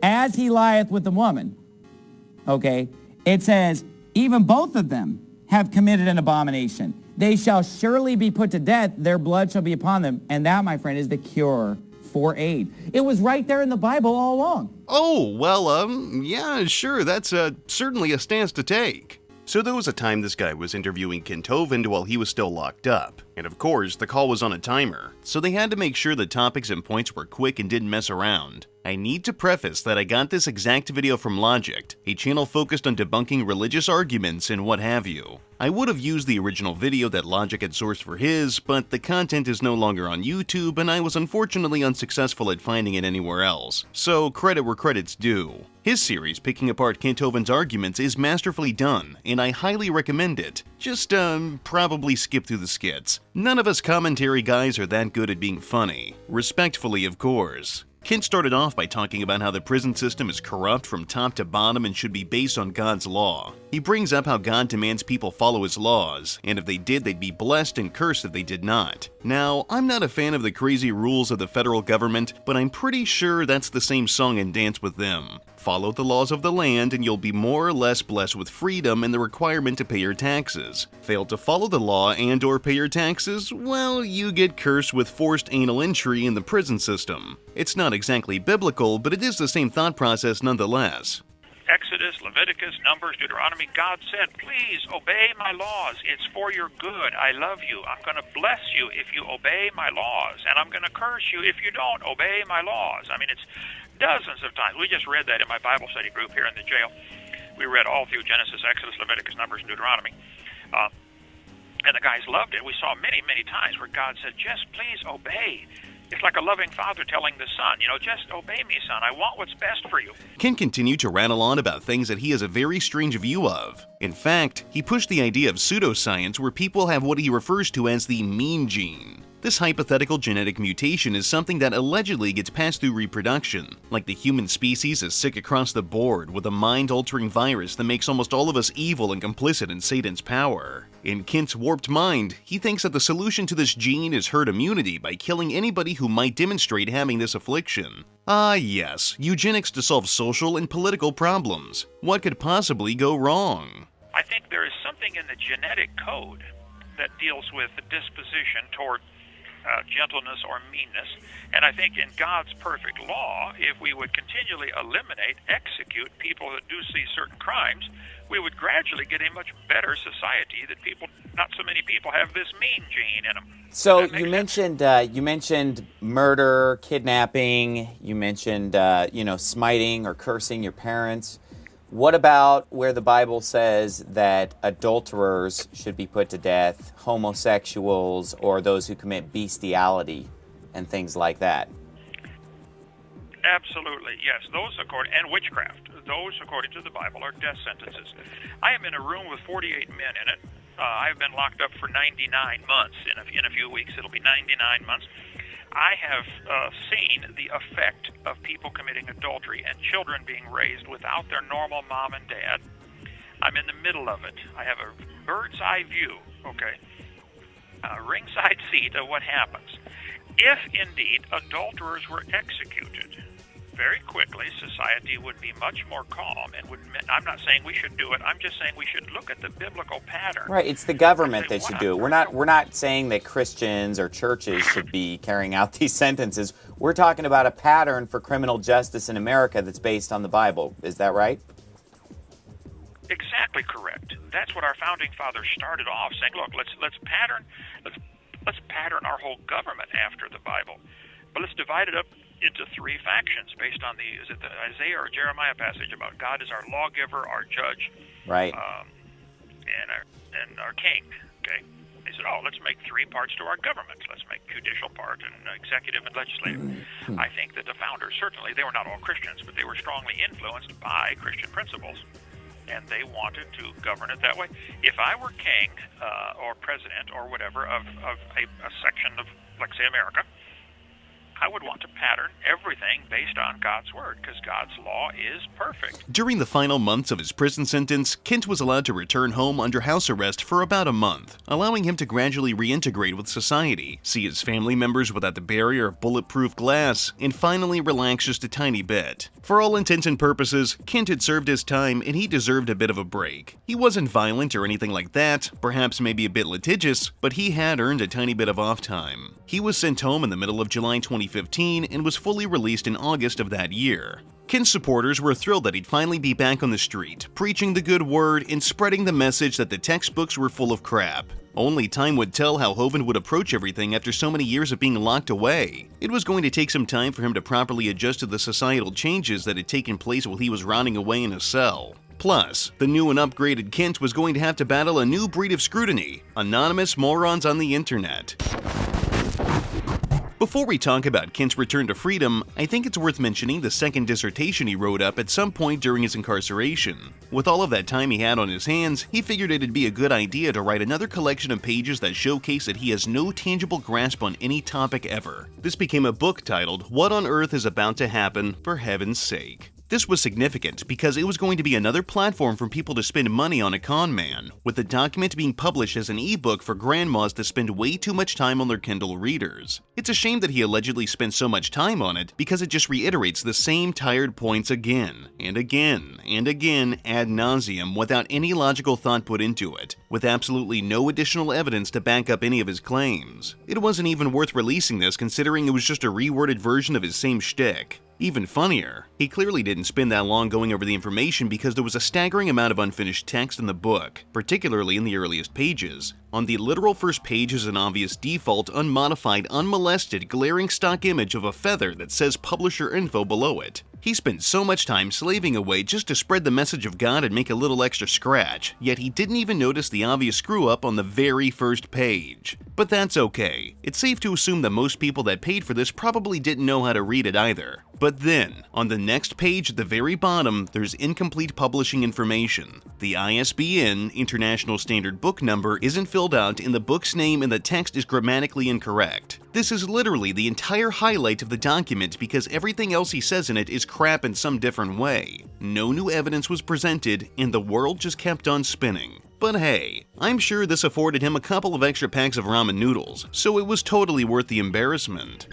as he lieth with the woman, okay, it says, even both of them have committed an abomination. They shall surely be put to death, their blood shall be upon them. And that, my friend, is the cure for AIDS. It was right there in the Bible all along. Oh, well, yeah, sure, that's certainly a stance to take. So there was a time this guy was interviewing Kent Hovind while he was still locked up. And of course, the call was on a timer, so they had to make sure the topics and points were quick and didn't mess around. I need to preface that I got this exact video from Logic, a channel focused on debunking religious arguments and what have you. I would have used the original video that Logic had sourced for his, but the content is no longer on YouTube and I was unfortunately unsuccessful at finding it anywhere else, so credit where credit's due. His series picking apart Kent Hovind's arguments is masterfully done, and I highly recommend it. Just, probably skip through the skits. None of us commentary guys are that good at being funny. Respectfully, of course. Kent started off by talking about how the prison system is corrupt from top to bottom and should be based on God's law. He brings up how God demands people follow his laws, and if they did, they'd be blessed and cursed if they did not. Now, I'm not a fan of the crazy rules of the federal government, but I'm pretty sure that's the same song and dance with them. Follow the laws of the land and you'll be more or less blessed with freedom and the requirement to pay your taxes. Fail to follow the law and or pay your taxes, well, you get cursed with forced anal entry in the prison system. It's not exactly biblical, but it is the same thought process nonetheless. Exodus, Leviticus, Numbers, Deuteronomy, God said, please obey my laws. It's for your good. I love you. I'm going to bless you if you obey my laws, and I'm going to curse you if you don't obey my laws. I mean, it's dozens of times. We just read that in my Bible study group here in the jail. We read all through Genesis, Exodus, Leviticus, Numbers, and Deuteronomy. And the guys loved it. We saw many, many times where God said, just please obey. It's like a loving father telling the son, just obey me, son. I want what's best for you. Kent continued to rattle on about things that he has a very strange view of. In fact, he pushed the idea of pseudoscience where people have what he refers to as the mean gene. This hypothetical genetic mutation is something that allegedly gets passed through reproduction, like the human species is sick across the board with a mind-altering virus that makes almost all of us evil and complicit in Satan's power. In Kent's warped mind, he thinks that the solution to this gene is herd immunity by killing anybody who might demonstrate having this affliction. Ah yes, eugenics to solve social and political problems. What could possibly go wrong? I think there is something in the genetic code that deals with the disposition toward gentleness or meanness. And I think in God's perfect law, if we would continually eliminate, execute people that do see certain crimes, we would gradually get a much better society that not so many people have this mean gene in them. So you mentioned murder, kidnapping, you mentioned smiting or cursing your parents. What about where the Bible says that adulterers should be put to death, homosexuals, or those who commit bestiality and things like that? Absolutely, yes. And witchcraft. Those, according to the Bible, are death sentences. I am in a room with 48 men in it. I've been locked up for 99 months. In a few weeks, it'll be 99 months. I have seen the effect of people committing adultery and children being raised without their normal mom and dad. I'm in the middle of it. I have a bird's eye view, a ringside seat of what happens. If indeed adulterers were executed, very quickly society would be much more calm and I'm not saying we should do it. I'm just saying we should look at the biblical pattern. Right, it's the government that should do it. We're not saying that Christians or churches should be carrying out these sentences. We're talking about a pattern for criminal justice in America that's based on the Bible. Is that right? Exactly correct. That's what our founding fathers started off saying. Look, let's pattern our whole government after the Bible, but let's divide it up into three factions based on the Isaiah or Jeremiah passage about God is our lawgiver, our judge, right, and our king. Okay, they said, let's make three parts to our government. Let's make judicial part and executive and legislative. I think that the founders certainly they were not all Christians, but they were strongly influenced by Christian principles, and they wanted to govern it that way. If I were king or president or whatever of a section of, like say, America, I would want to pattern everything based on God's word, because God's law is perfect. During the final months of his prison sentence, Kent was allowed to return home under house arrest for about a month, allowing him to gradually reintegrate with society, see his family members without the barrier of bulletproof glass, and finally relax just a tiny bit. For all intents and purposes, Kent had served his time and he deserved a bit of a break. He wasn't violent or anything like that, perhaps maybe a bit litigious, but he had earned a tiny bit of off time. He was sent home in the middle of July 2015 and was fully released in August of that year. Kent's supporters were thrilled that he'd finally be back on the street, preaching the good word and spreading the message that the textbooks were full of crap. Only time would tell how Hovind would approach everything after so many years of being locked away. It was going to take some time for him to properly adjust to the societal changes that had taken place while he was rotting away in a cell. Plus, the new and upgraded Kent was going to have to battle a new breed of scrutiny: anonymous morons on the internet. Before we talk about Kent's return to freedom, I think it's worth mentioning the second dissertation he wrote up at some point during his incarceration. With all of that time he had on his hands, he figured it'd be a good idea to write another collection of pages that showcase that he has no tangible grasp on any topic ever. This became a book titled, "What on Earth is About to Happen, for Heaven's Sake?" This was significant because it was going to be another platform for people to spend money on a con man, with the document being published as an ebook for grandmas to spend way too much time on their Kindle readers. It's a shame that he allegedly spent so much time on it because it just reiterates the same tired points again and again and again ad nauseum without any logical thought put into it, with absolutely no additional evidence to back up any of his claims. It wasn't even worth releasing this considering it was just a reworded version of his same shtick. Even funnier, he clearly didn't spend that long going over the information because there was a staggering amount of unfinished text in the book, particularly in the earliest pages. On the literal first page is an obvious default, unmodified, unmolested, glaring stock image of a feather that says publisher info below it. He spent so much time slaving away just to spread the message of God and make a little extra scratch, yet he didn't even notice the obvious screw-up on the very first page. But that's okay. It's safe to assume that most people that paid for this probably didn't know how to read it either. But then, on the next page at the very bottom, there's incomplete publishing information. The ISBN, International Standard Book Number, isn't filled out and the book's name in the text is grammatically incorrect. This is literally the entire highlight of the document because everything else he says in it is crap in some different way. No new evidence was presented and the world just kept on spinning. But hey, I'm sure this afforded him a couple of extra packs of ramen noodles, so it was totally worth the embarrassment.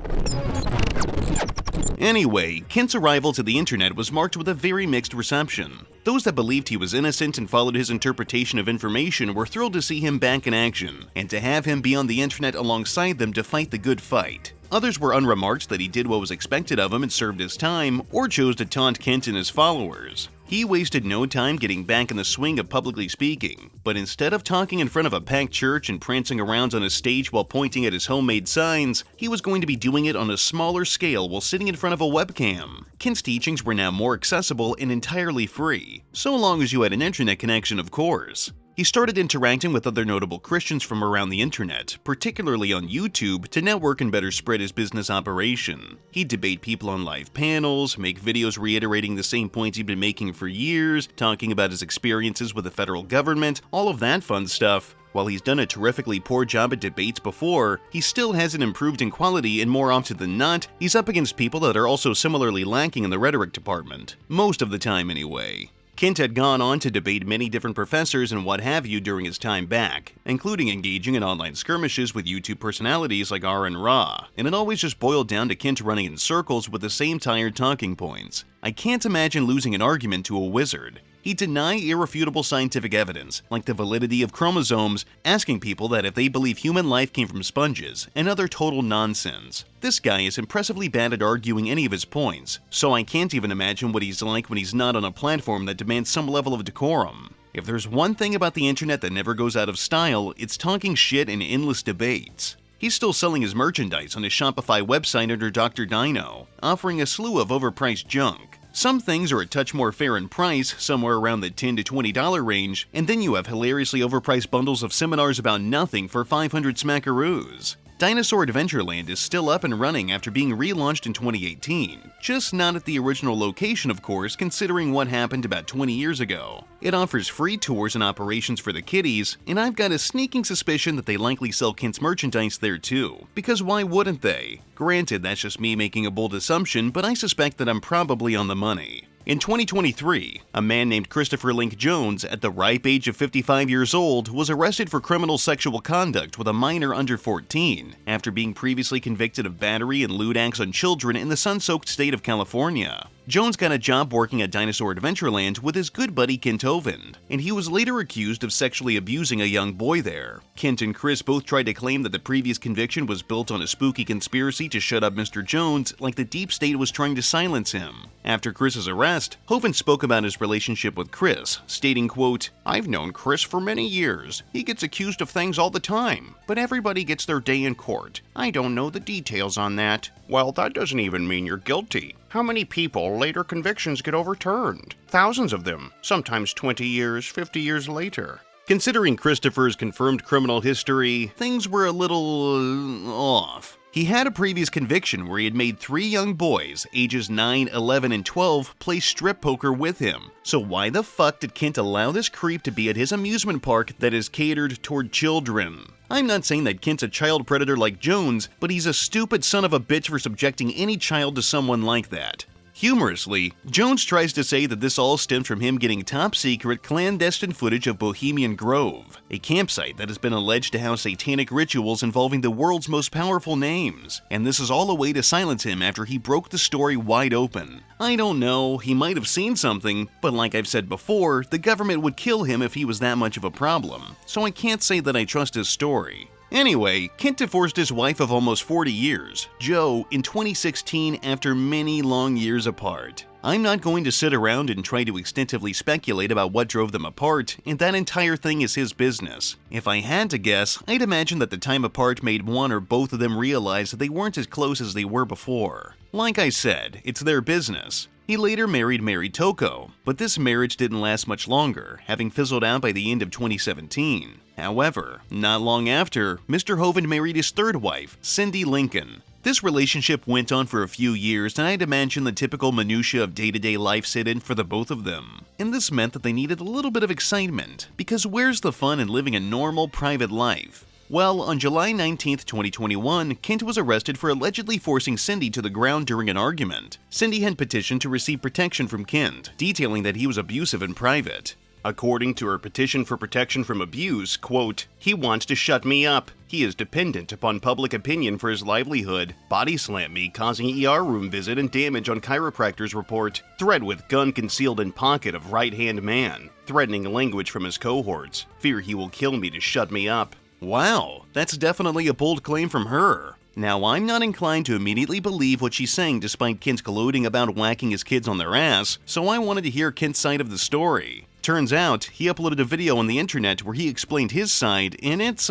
Anyway, Kent's arrival to the internet was marked with a very mixed reception. Those that believed he was innocent and followed his interpretation of information were thrilled to see him back in action, and to have him be on the internet alongside them to fight the good fight. Others were unremarked that he did what was expected of him and served his time, or chose to taunt Kent and his followers. He wasted no time getting back in the swing of publicly speaking, but instead of talking in front of a packed church and prancing around on a stage while pointing at his homemade signs, he was going to be doing it on a smaller scale while sitting in front of a webcam. Kent's teachings were now more accessible and entirely free, so long as you had an internet connection, of course. He started interacting with other notable Christians from around the internet, particularly on YouTube, to network and better spread his business operation. He'd debate people on live panels, make videos reiterating the same points he'd been making for years, talking about his experiences with the federal government, all of that fun stuff. While he's done a terrifically poor job at debates before, he still hasn't improved in quality, and more often than not, he's up against people that are also similarly lacking in the rhetoric department. Most of the time anyway. Kent had gone on to debate many different professors and what have you during his time back, including engaging in online skirmishes with YouTube personalities like Aaron Ra, and it always just boiled down to Kent running in circles with the same tired talking points. I can't imagine losing an argument to a wizard. He'd deny irrefutable scientific evidence, like the validity of chromosomes, asking people that if they believe human life came from sponges, and other total nonsense. This guy is impressively bad at arguing any of his points, so I can't even imagine what he's like when he's not on a platform that demands some level of decorum. If there's one thing about the internet that never goes out of style, it's talking shit in endless debates. He's still selling his merchandise on his Shopify website under Dr. Dino, offering a slew of overpriced junk. Some things are a touch more fair in price, somewhere around the $10 to $20 range, and then you have hilariously overpriced bundles of seminars about nothing for 500 smackaroos. Dinosaur Adventureland is still up and running after being relaunched in 2018, just not at the original location of course, considering what happened about 20 years ago. It offers free tours and operations for the kiddies, and I've got a sneaking suspicion that they likely sell Kent's merchandise there too, because why wouldn't they? Granted, that's just me making a bold assumption, but I suspect that I'm probably on the money. In 2023, a man named Christopher Link Jones, at the ripe age of 55 years old, was arrested for criminal sexual conduct with a minor under 14, after being previously convicted of battery and lewd acts on children in the sun-soaked state of California. Jones got a job working at Dinosaur Adventureland with his good buddy Kent Hovind, and he was later accused of sexually abusing a young boy there. Kent and Chris both tried to claim that the previous conviction was built on a spooky conspiracy to shut up Mr. Jones, like the deep state was trying to silence him. After Chris's arrest, Hovind spoke about his relationship with Chris, stating, quote, "I've known Chris for many years. He gets accused of things all the time, but everybody gets their day in court. I don't know the details on that." "Well, that doesn't even mean you're guilty. How many people later convictions get overturned? Thousands of them, sometimes 20 years, 50 years later." Considering Christopher's confirmed criminal history, things were a little off. He had a previous conviction where he had made 3 young boys, ages 9, 11, and 12, play strip poker with him. So why the fuck did Kent allow this creep to be at his amusement park that is catered toward children? I'm not saying that Kent's a child predator like Jones, but he's a stupid son of a bitch for subjecting any child to someone like that. Humorously, Jones tries to say that this all stemmed from him getting top-secret, clandestine footage of Bohemian Grove, a campsite that has been alleged to house satanic rituals involving the world's most powerful names, and this is all a way to silence him after he broke the story wide open. I don't know, he might have seen something, but like I've said before, the government would kill him if he was that much of a problem, so I can't say that I trust his story. Anyway, Kent divorced his wife of almost 40 years, Jo, in 2016 after many long years apart. I'm not going to sit around and try to extensively speculate about what drove them apart, and that entire thing is his business. If I had to guess, I'd imagine that the time apart made one or both of them realize that they weren't as close as they were before. Like I said, it's their business. He later married Mary Toko, but this marriage didn't last much longer, having fizzled out by the end of 2017. However, not long after, Mr. Hovind married his third wife, Cindy Lincoln. This relationship went on for a few years, and I'd imagine the typical minutiae of day-to-day life set in for the both of them. And this meant that they needed a little bit of excitement, because where's the fun in living a normal, private life? Well, on July 19, 2021, Kent was arrested for allegedly forcing Cindy to the ground during an argument. Cindy had petitioned to receive protection from Kent, detailing that he was abusive in private. According to her petition for protection from abuse, quote, "He wants to shut me up. He is dependent upon public opinion for his livelihood. Body slammed me, causing ER room visit and damage on chiropractor's report. Threat with gun concealed in pocket of right-hand man. Threatening language from his cohorts. Fear he will kill me to shut me up." Wow, that's definitely a bold claim from her. Now, I'm not inclined to immediately believe what she's saying despite Kent gloating about whacking his kids on their ass, so I wanted to hear Kent's side of the story. Turns out, he uploaded a video on the internet where he explained his side, and it's,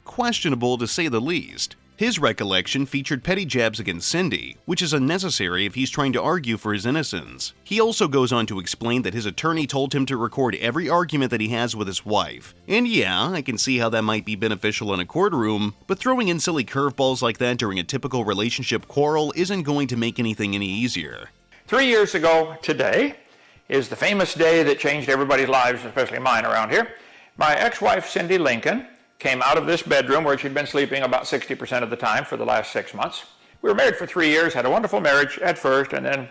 questionable to say the least. His recollection featured petty jabs against Cindy, which is unnecessary if he's trying to argue for his innocence. He also goes on to explain that his attorney told him to record every argument that he has with his wife. And yeah, I can see how that might be beneficial in a courtroom, but throwing in silly curveballs like that during a typical relationship quarrel isn't going to make anything any easier. 3 years ago today is the famous day that changed everybody's lives, especially mine around here. My ex-wife, Cindy Lincoln, came out of this bedroom where she'd been sleeping about 60% of the time for the last 6 months. We were married for 3 years, had a wonderful marriage at first, and then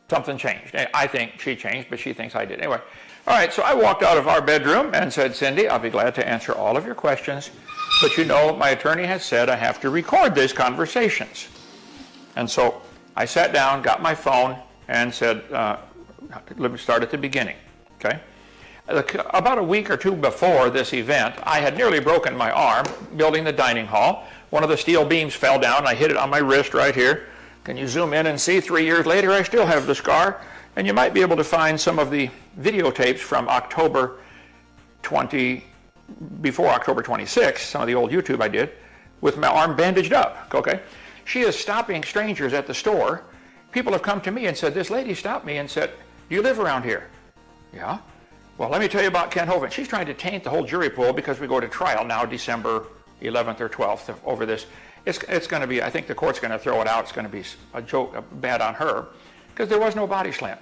something changed. I think she changed, but she thinks I did. Anyway, all right, so I walked out of our bedroom and said, "Cindy, I'll be glad to answer all of your questions, but you know, my attorney has said I have to record these conversations." And so I sat down, got my phone, and said, let me start at the beginning, okay? About a week or two before this event, I had nearly broken my arm building the dining hall. One of the steel beams fell down, and I hit it on my wrist right here. Can you zoom in and see 3 years later, I still have the scar? And you might be able to find some of the videotapes from before October 26, some of the old YouTube I did, with my arm bandaged up, okay? She is stopping strangers at the store. People have come to me and said, "This lady stopped me and said, 'Do you live around here?' Yeah. Well, let me tell you about Kent Hovind." She's trying to taint the whole jury pool because we go to trial now December 11th or 12th over this. It's going to be, I think the court's going to throw it out. It's going to be a joke, bad on her, because there was no body slam.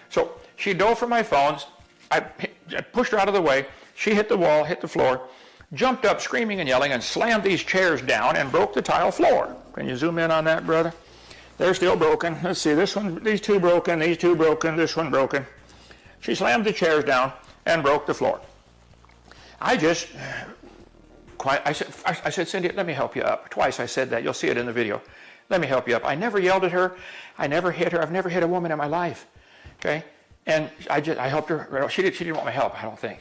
So she dove for my phones. I pushed her out of the way. She hit the wall, hit the floor, jumped up screaming and yelling, and slammed these chairs down and broke the tile floor. Can you zoom in on that, brother? They're still broken. Let's see, this one, these two broken, this one broken. She slammed the chairs down and broke the floor. I said, "Cindy, let me help you up." Twice I said that. You'll see it in the video. "Let me help you up." I never yelled at her. I never hit her. I've never hit a woman in my life. Okay? And I helped her. She didn't want my help, I don't think.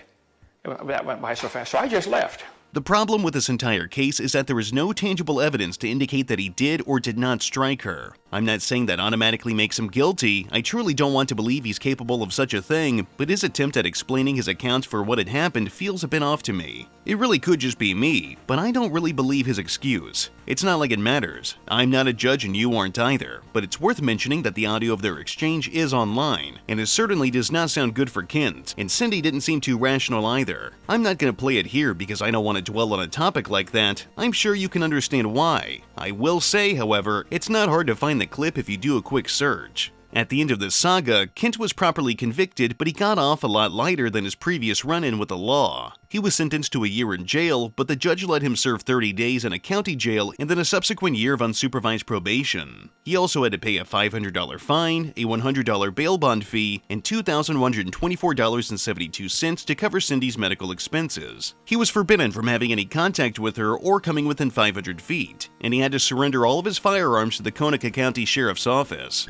That went by so fast. So I just left. The problem with this entire case is that there is no tangible evidence to indicate that he did or did not strike her. I'm not saying that automatically makes him guilty. I truly don't want to believe he's capable of such a thing, but his attempt at explaining his accounts for what had happened feels a bit off to me. It really could just be me, but I don't really believe his excuse. It's not like it matters. I'm not a judge and you aren't either, but it's worth mentioning that the audio of their exchange is online, and it certainly does not sound good for Kent, and Cindy didn't seem too rational either. I'm not going to play it here because I don't want to dwell on a topic like that. I'm sure you can understand why. I will say, however, it's not hard to find the clip if you do a quick search. At the end of this saga, Kent was properly convicted, but he got off a lot lighter than his previous run-in with the law. He was sentenced to a year in jail, but the judge let him serve 30 days in a county jail and then a subsequent year of unsupervised probation. He also had to pay a $500 fine, a $100 bail bond fee, and $2,124.72 to cover Cindy's medical expenses. He was forbidden from having any contact with her or coming within 500 feet, and he had to surrender all of his firearms to the Conecuh County Sheriff's Office.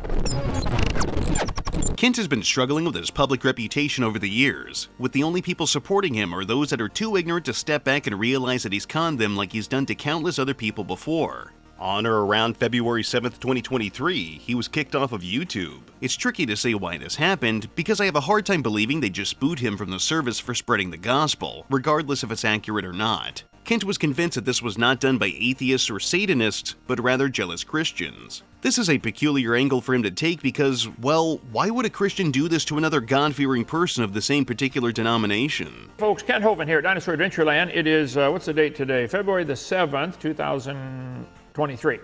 Kent has been struggling with his public reputation over the years, with the only people supporting him are those that are too ignorant to step back and realize that he's conned them like he's done to countless other people before. On or around February 7th, 2023, he was kicked off of YouTube. It's tricky to say why this happened, because I have a hard time believing they just booed him from the service for spreading the gospel, regardless if it's accurate or not. Kent was convinced that this was not done by atheists or Satanists, but rather jealous Christians. This is a peculiar angle for him to take because, well, why would a Christian do this to another God-fearing person of the same particular denomination? Folks, Kent Hovind here at Dinosaur Adventureland. It is, what's the date today? February the 7th, 2023.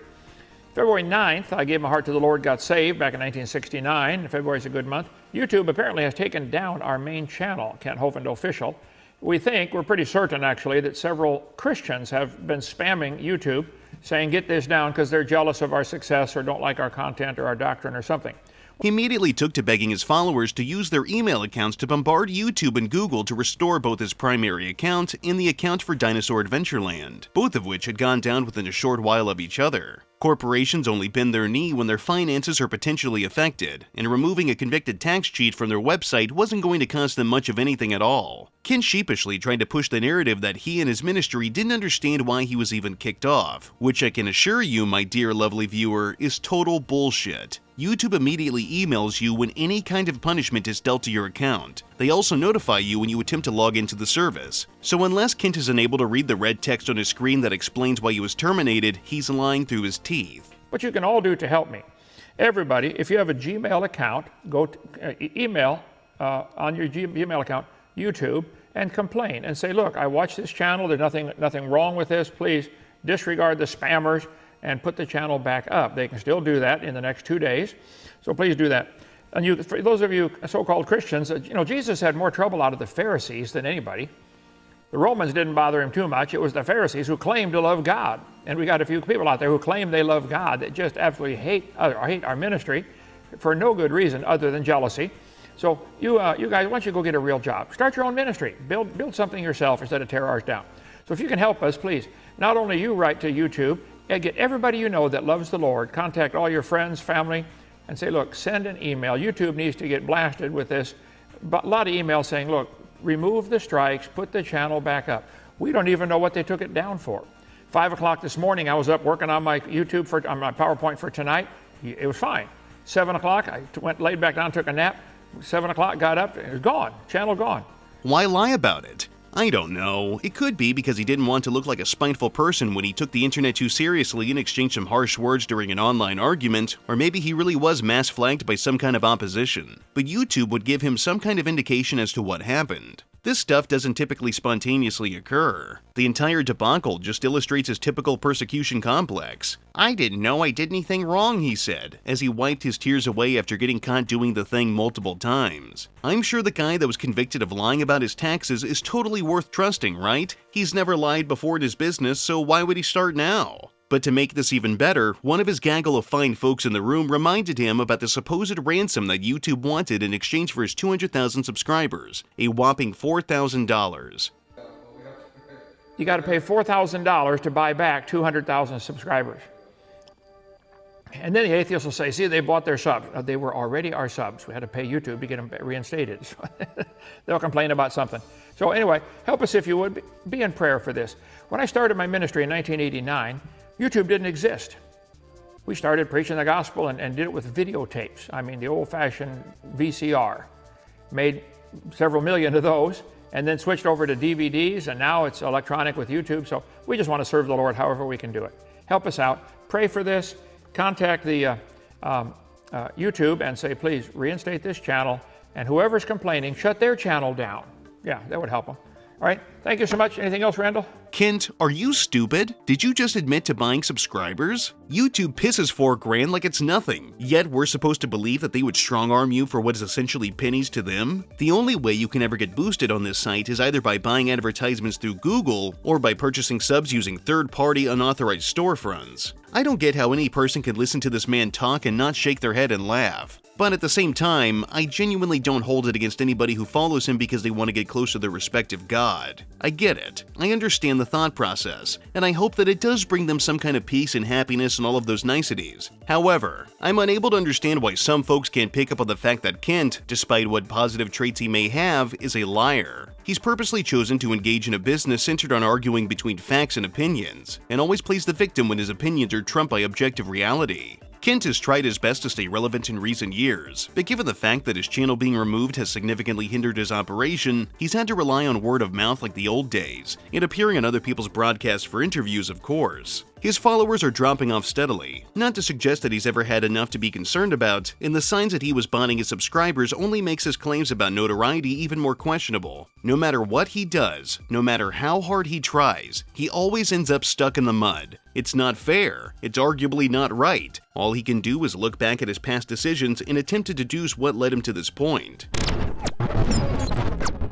February 9th, I gave my heart to the Lord, got saved back in 1969. February is a good month. YouTube apparently has taken down our main channel, Kent Hovind Official. We're pretty certain actually, that several Christians have been spamming YouTube saying, get this down because they're jealous of our success or don't like our content or our doctrine or something. He immediately took to begging his followers to use their email accounts to bombard YouTube and Google to restore both his primary account and the account for Dinosaur Adventureland, both of which had gone down within a short while of each other. Corporations only bend their knee when their finances are potentially affected, and removing a convicted tax cheat from their website wasn't going to cost them much of anything at all. Ken sheepishly tried to push the narrative that he and his ministry didn't understand why he was even kicked off, which I can assure you, my dear lovely viewer, is total bullshit. YouTube immediately emails you when any kind of punishment is dealt to your account. They also notify you when you attempt to log into the service. So unless Kent is unable to read the red text on his screen that explains why he was terminated, he's lying through his teeth. What you can all do to help me. Everybody, if you have a Gmail account, go to, email on your Gmail account YouTube and complain and say, look, I watched this channel, there's nothing wrong with this, please disregard the spammers and put the channel back up. They can still do that in the next 2 days, so please do that. And for those of you so-called Christians, Jesus had more trouble out of the Pharisees than anybody. The Romans didn't bother him too much. It was the Pharisees who claimed to love God. And we got a few people out there who claim they love God that just absolutely hate our ministry for no good reason other than jealousy. So you guys, why don't you go get a real job? Start your own ministry. Build something yourself instead of tear ours down. So if you can help us, please, not only you write to YouTube, and get everybody you know that loves the Lord, contact all your friends, family, and say, look, send an email. YouTube needs to get blasted with this. But a lot of emails saying, look, remove the strikes, put the channel back up. We don't even know what they took it down for. 5 o'clock this morning, I was up working on my YouTube, on my PowerPoint for tonight. It was fine. 7 o'clock, I laid back down, took a nap. 7 o'clock, got up, it was gone. Channel gone. Why lie about it? I don't know. It could be because he didn't want to look like a spiteful person when he took the internet too seriously and exchanged some harsh words during an online argument, or maybe he really was mass flagged by some kind of opposition. But YouTube would give him some kind of indication as to what happened. This stuff doesn't typically spontaneously occur. The entire debacle just illustrates his typical persecution complex. I didn't know I did anything wrong, he said, as he wiped his tears away after getting caught doing the thing multiple times. I'm sure the guy that was convicted of lying about his taxes is totally worth trusting, right? He's never lied before in his business, so why would he start now? But to make this even better, one of his gaggle of fine folks in the room reminded him about the supposed ransom that YouTube wanted in exchange for his 200,000 subscribers, a whopping $4,000. You got to pay $4,000 to buy back 200,000 subscribers. And then the atheists will say, see, they bought their subs. They were already our subs. We had to pay YouTube to get them reinstated. They'll complain about something. So anyway, help us if you would. Be in prayer for this. When I started my ministry in 1989, YouTube didn't exist. We started preaching the gospel and did it with videotapes. I mean, the old-fashioned VCR. Made several million of those, and then switched over to DVDs, and now it's electronic with YouTube. So we just want to serve the Lord however we can do it. Help us out. Pray for this. Contact the YouTube and say, please reinstate this channel, and whoever's complaining, shut their channel down. Yeah, that would help them. All right. Thank you so much. Anything else, Randall? Kent, are you stupid? Did you just admit to buying subscribers? YouTube pisses $4,000 like it's nothing, yet we're supposed to believe that they would strong-arm you for what is essentially pennies to them? The only way you can ever get boosted on this site is either by buying advertisements through Google or by purchasing subs using third-party unauthorized storefronts. I don't get how any person can listen to this man talk and not shake their head and laugh. But at the same time, I genuinely don't hold it against anybody who follows him because they want to get close to their respective god. I get it. I understand the thought process, and I hope that it does bring them some kind of peace and happiness and all of those niceties. However, I'm unable to understand why some folks can't pick up on the fact that Kent, despite what positive traits he may have, is a liar. He's purposely chosen to engage in a business centered on arguing between facts and opinions, and always plays the victim when his opinions are trumped by objective reality. Kent has tried his best to stay relevant in recent years, but given the fact that his channel being removed has significantly hindered his operation, he's had to rely on word of mouth like the old days, and appearing on other people's broadcasts for interviews, of course. His followers are dropping off steadily, not to suggest that he's ever had enough to be concerned about, and the signs that he was bonding his subscribers only makes his claims about notoriety even more questionable. No matter what he does, no matter how hard he tries, he always ends up stuck in the mud. It's not fair, it's arguably not right. All he can do is look back at his past decisions and attempt to deduce what led him to this point.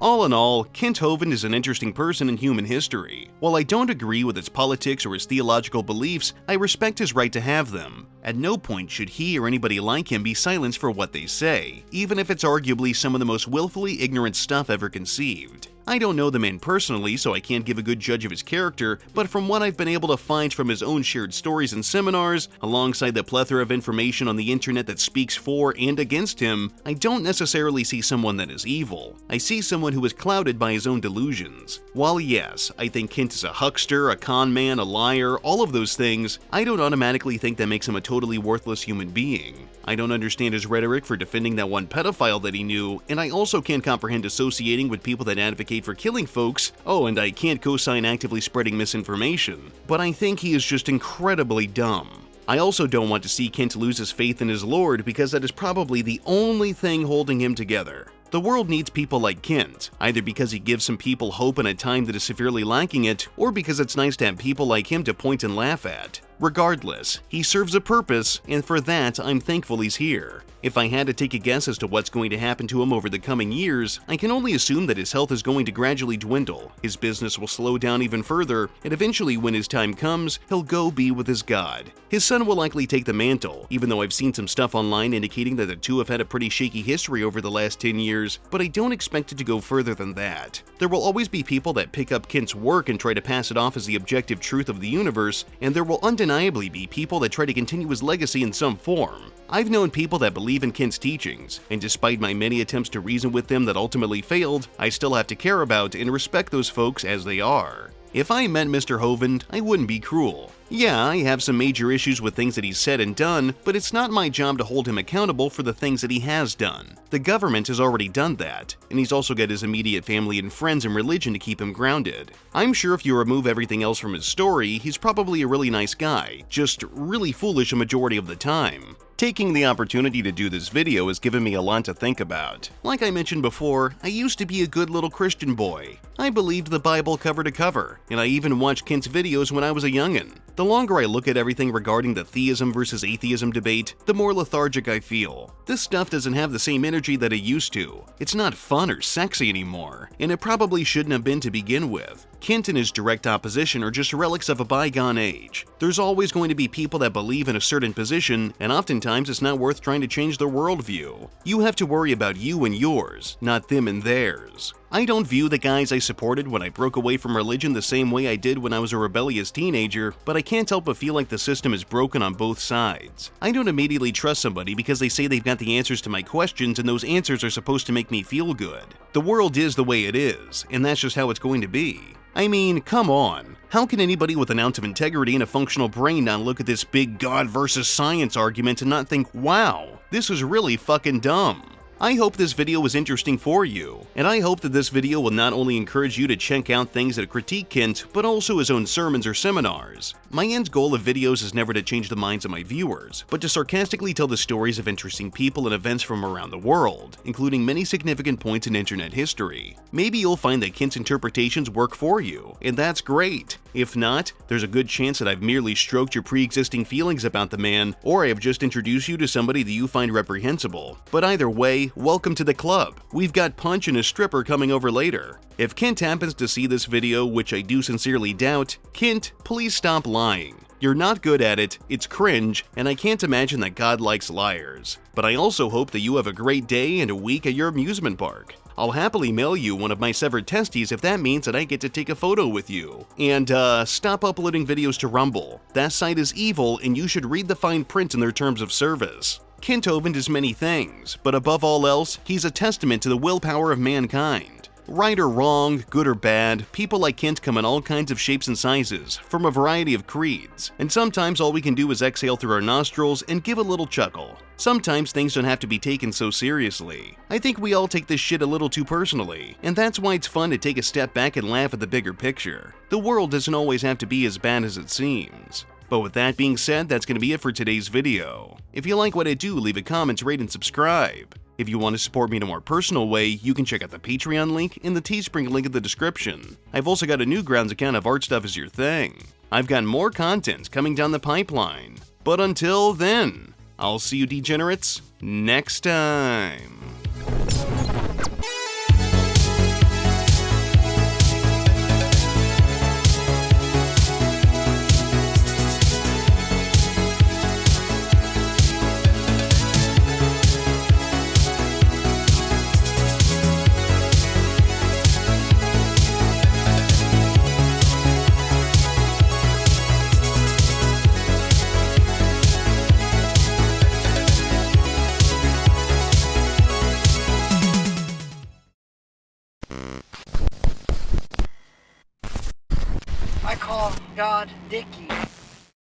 All in all, Kent Hovind is an interesting person in human history. While I don't agree with his politics or his theological beliefs, I respect his right to have them. At no point should he or anybody like him be silenced for what they say, even if it's arguably some of the most willfully ignorant stuff ever conceived. I don't know the man personally, so I can't give a good judge of his character, but from what I've been able to find from his own shared stories and seminars, alongside the plethora of information on the internet that speaks for and against him, I don't necessarily see someone that is evil. I see someone who is clouded by his own delusions. While yes, I think Kent is a huckster, a con man, a liar, all of those things, I don't automatically think that makes him a totally worthless human being. I don't understand his rhetoric for defending that one pedophile that he knew, and I also can't comprehend associating with people that advocate for killing folks. Oh, and I can't co-sign actively spreading misinformation. But I think he is just incredibly dumb. I also don't want to see Kent lose his faith in his Lord because that is probably the only thing holding him together. The world needs people like Kent, either because he gives some people hope in a time that is severely lacking it, or because it's nice to have people like him to point and laugh at. Regardless, he serves a purpose, and for that, I'm thankful he's here. If I had to take a guess as to what's going to happen to him over the coming years, I can only assume that his health is going to gradually dwindle, his business will slow down even further, and eventually when his time comes, he'll go be with his God. His son will likely take the mantle, even though I've seen some stuff online indicating that the two have had a pretty shaky history over the last 10 years, but I don't expect it to go further than that. There will always be people that pick up Kent's work and try to pass it off as the objective truth of the universe, and there will undeniably be people that try to continue his legacy in some form. I've known people that believe in Kent's teachings, and despite my many attempts to reason with them that ultimately failed, I still have to care about and respect those folks as they are. If I met Mr. Hovind, I wouldn't be cruel. Yeah, I have some major issues with things that he's said and done, but it's not my job to hold him accountable for the things that he has done. The government has already done that, and he's also got his immediate family and friends and religion to keep him grounded. I'm sure if you remove everything else from his story, he's probably a really nice guy, just really foolish a majority of the time. Taking the opportunity to do this video has given me a lot to think about. Like I mentioned before, I used to be a good little Christian boy. I believed the Bible cover to cover, and I even watched Kent's videos when I was a youngin'. The longer I look at everything regarding the theism versus atheism debate, the more lethargic I feel. This stuff doesn't have the same energy that it used to. It's not fun or sexy anymore, and it probably shouldn't have been to begin with. Kent and his direct opposition are just relics of a bygone age. There's always going to be people that believe in a certain position, and oftentimes it's not worth trying to change their worldview. You have to worry about you and yours, not them and theirs. I don't view the guys I supported when I broke away from religion the same way I did when I was a rebellious teenager, but I can't help but feel like the system is broken on both sides. I don't immediately trust somebody because they say they've got the answers to my questions and those answers are supposed to make me feel good. The world is the way it is, and that's just how it's going to be. I mean, come on. How can anybody with an ounce of integrity and a functional brain not look at this big God versus science argument and not think, wow, this is really fucking dumb? I hope this video was interesting for you, and I hope that this video will not only encourage you to check out things that critique Kent, but also his own sermons or seminars. My end goal of videos is never to change the minds of my viewers, but to sarcastically tell the stories of interesting people and events from around the world, including many significant points in internet history. Maybe you'll find that Kent's interpretations work for you, and that's great. If not, there's a good chance that I've merely stroked your pre-existing feelings about the man, or I have just introduced you to somebody that you find reprehensible. But either way, welcome to the club. We've got Punch and a stripper coming over later. If Kent happens to see this video, which I do sincerely doubt, Kent, please stop lying. You're not good at it, it's cringe, and I can't imagine that God likes liars. But I also hope that you have a great day and a week at your amusement park. I'll happily mail you one of my severed testes if that means that I get to take a photo with you. And stop uploading videos to Rumble. That site is evil and you should read the fine print in their terms of service. Kent Hovind is many things, but above all else, he's a testament to the willpower of mankind. Right or wrong, good or bad, people like Kent come in all kinds of shapes and sizes, from a variety of creeds, and sometimes all we can do is exhale through our nostrils and give a little chuckle. Sometimes things don't have to be taken so seriously. I think we all take this shit a little too personally, and that's why it's fun to take a step back and laugh at the bigger picture. The world doesn't always have to be as bad as it seems. But with that being said, that's going to be it for today's video. If you like what I do, leave a comment, rate, and subscribe. If you want to support me in a more personal way, you can check out the Patreon link and the Teespring link in the description. I've also got a Newgrounds account if art stuff is your thing. I've got more content coming down the pipeline. But until then, I'll see you degenerates next time.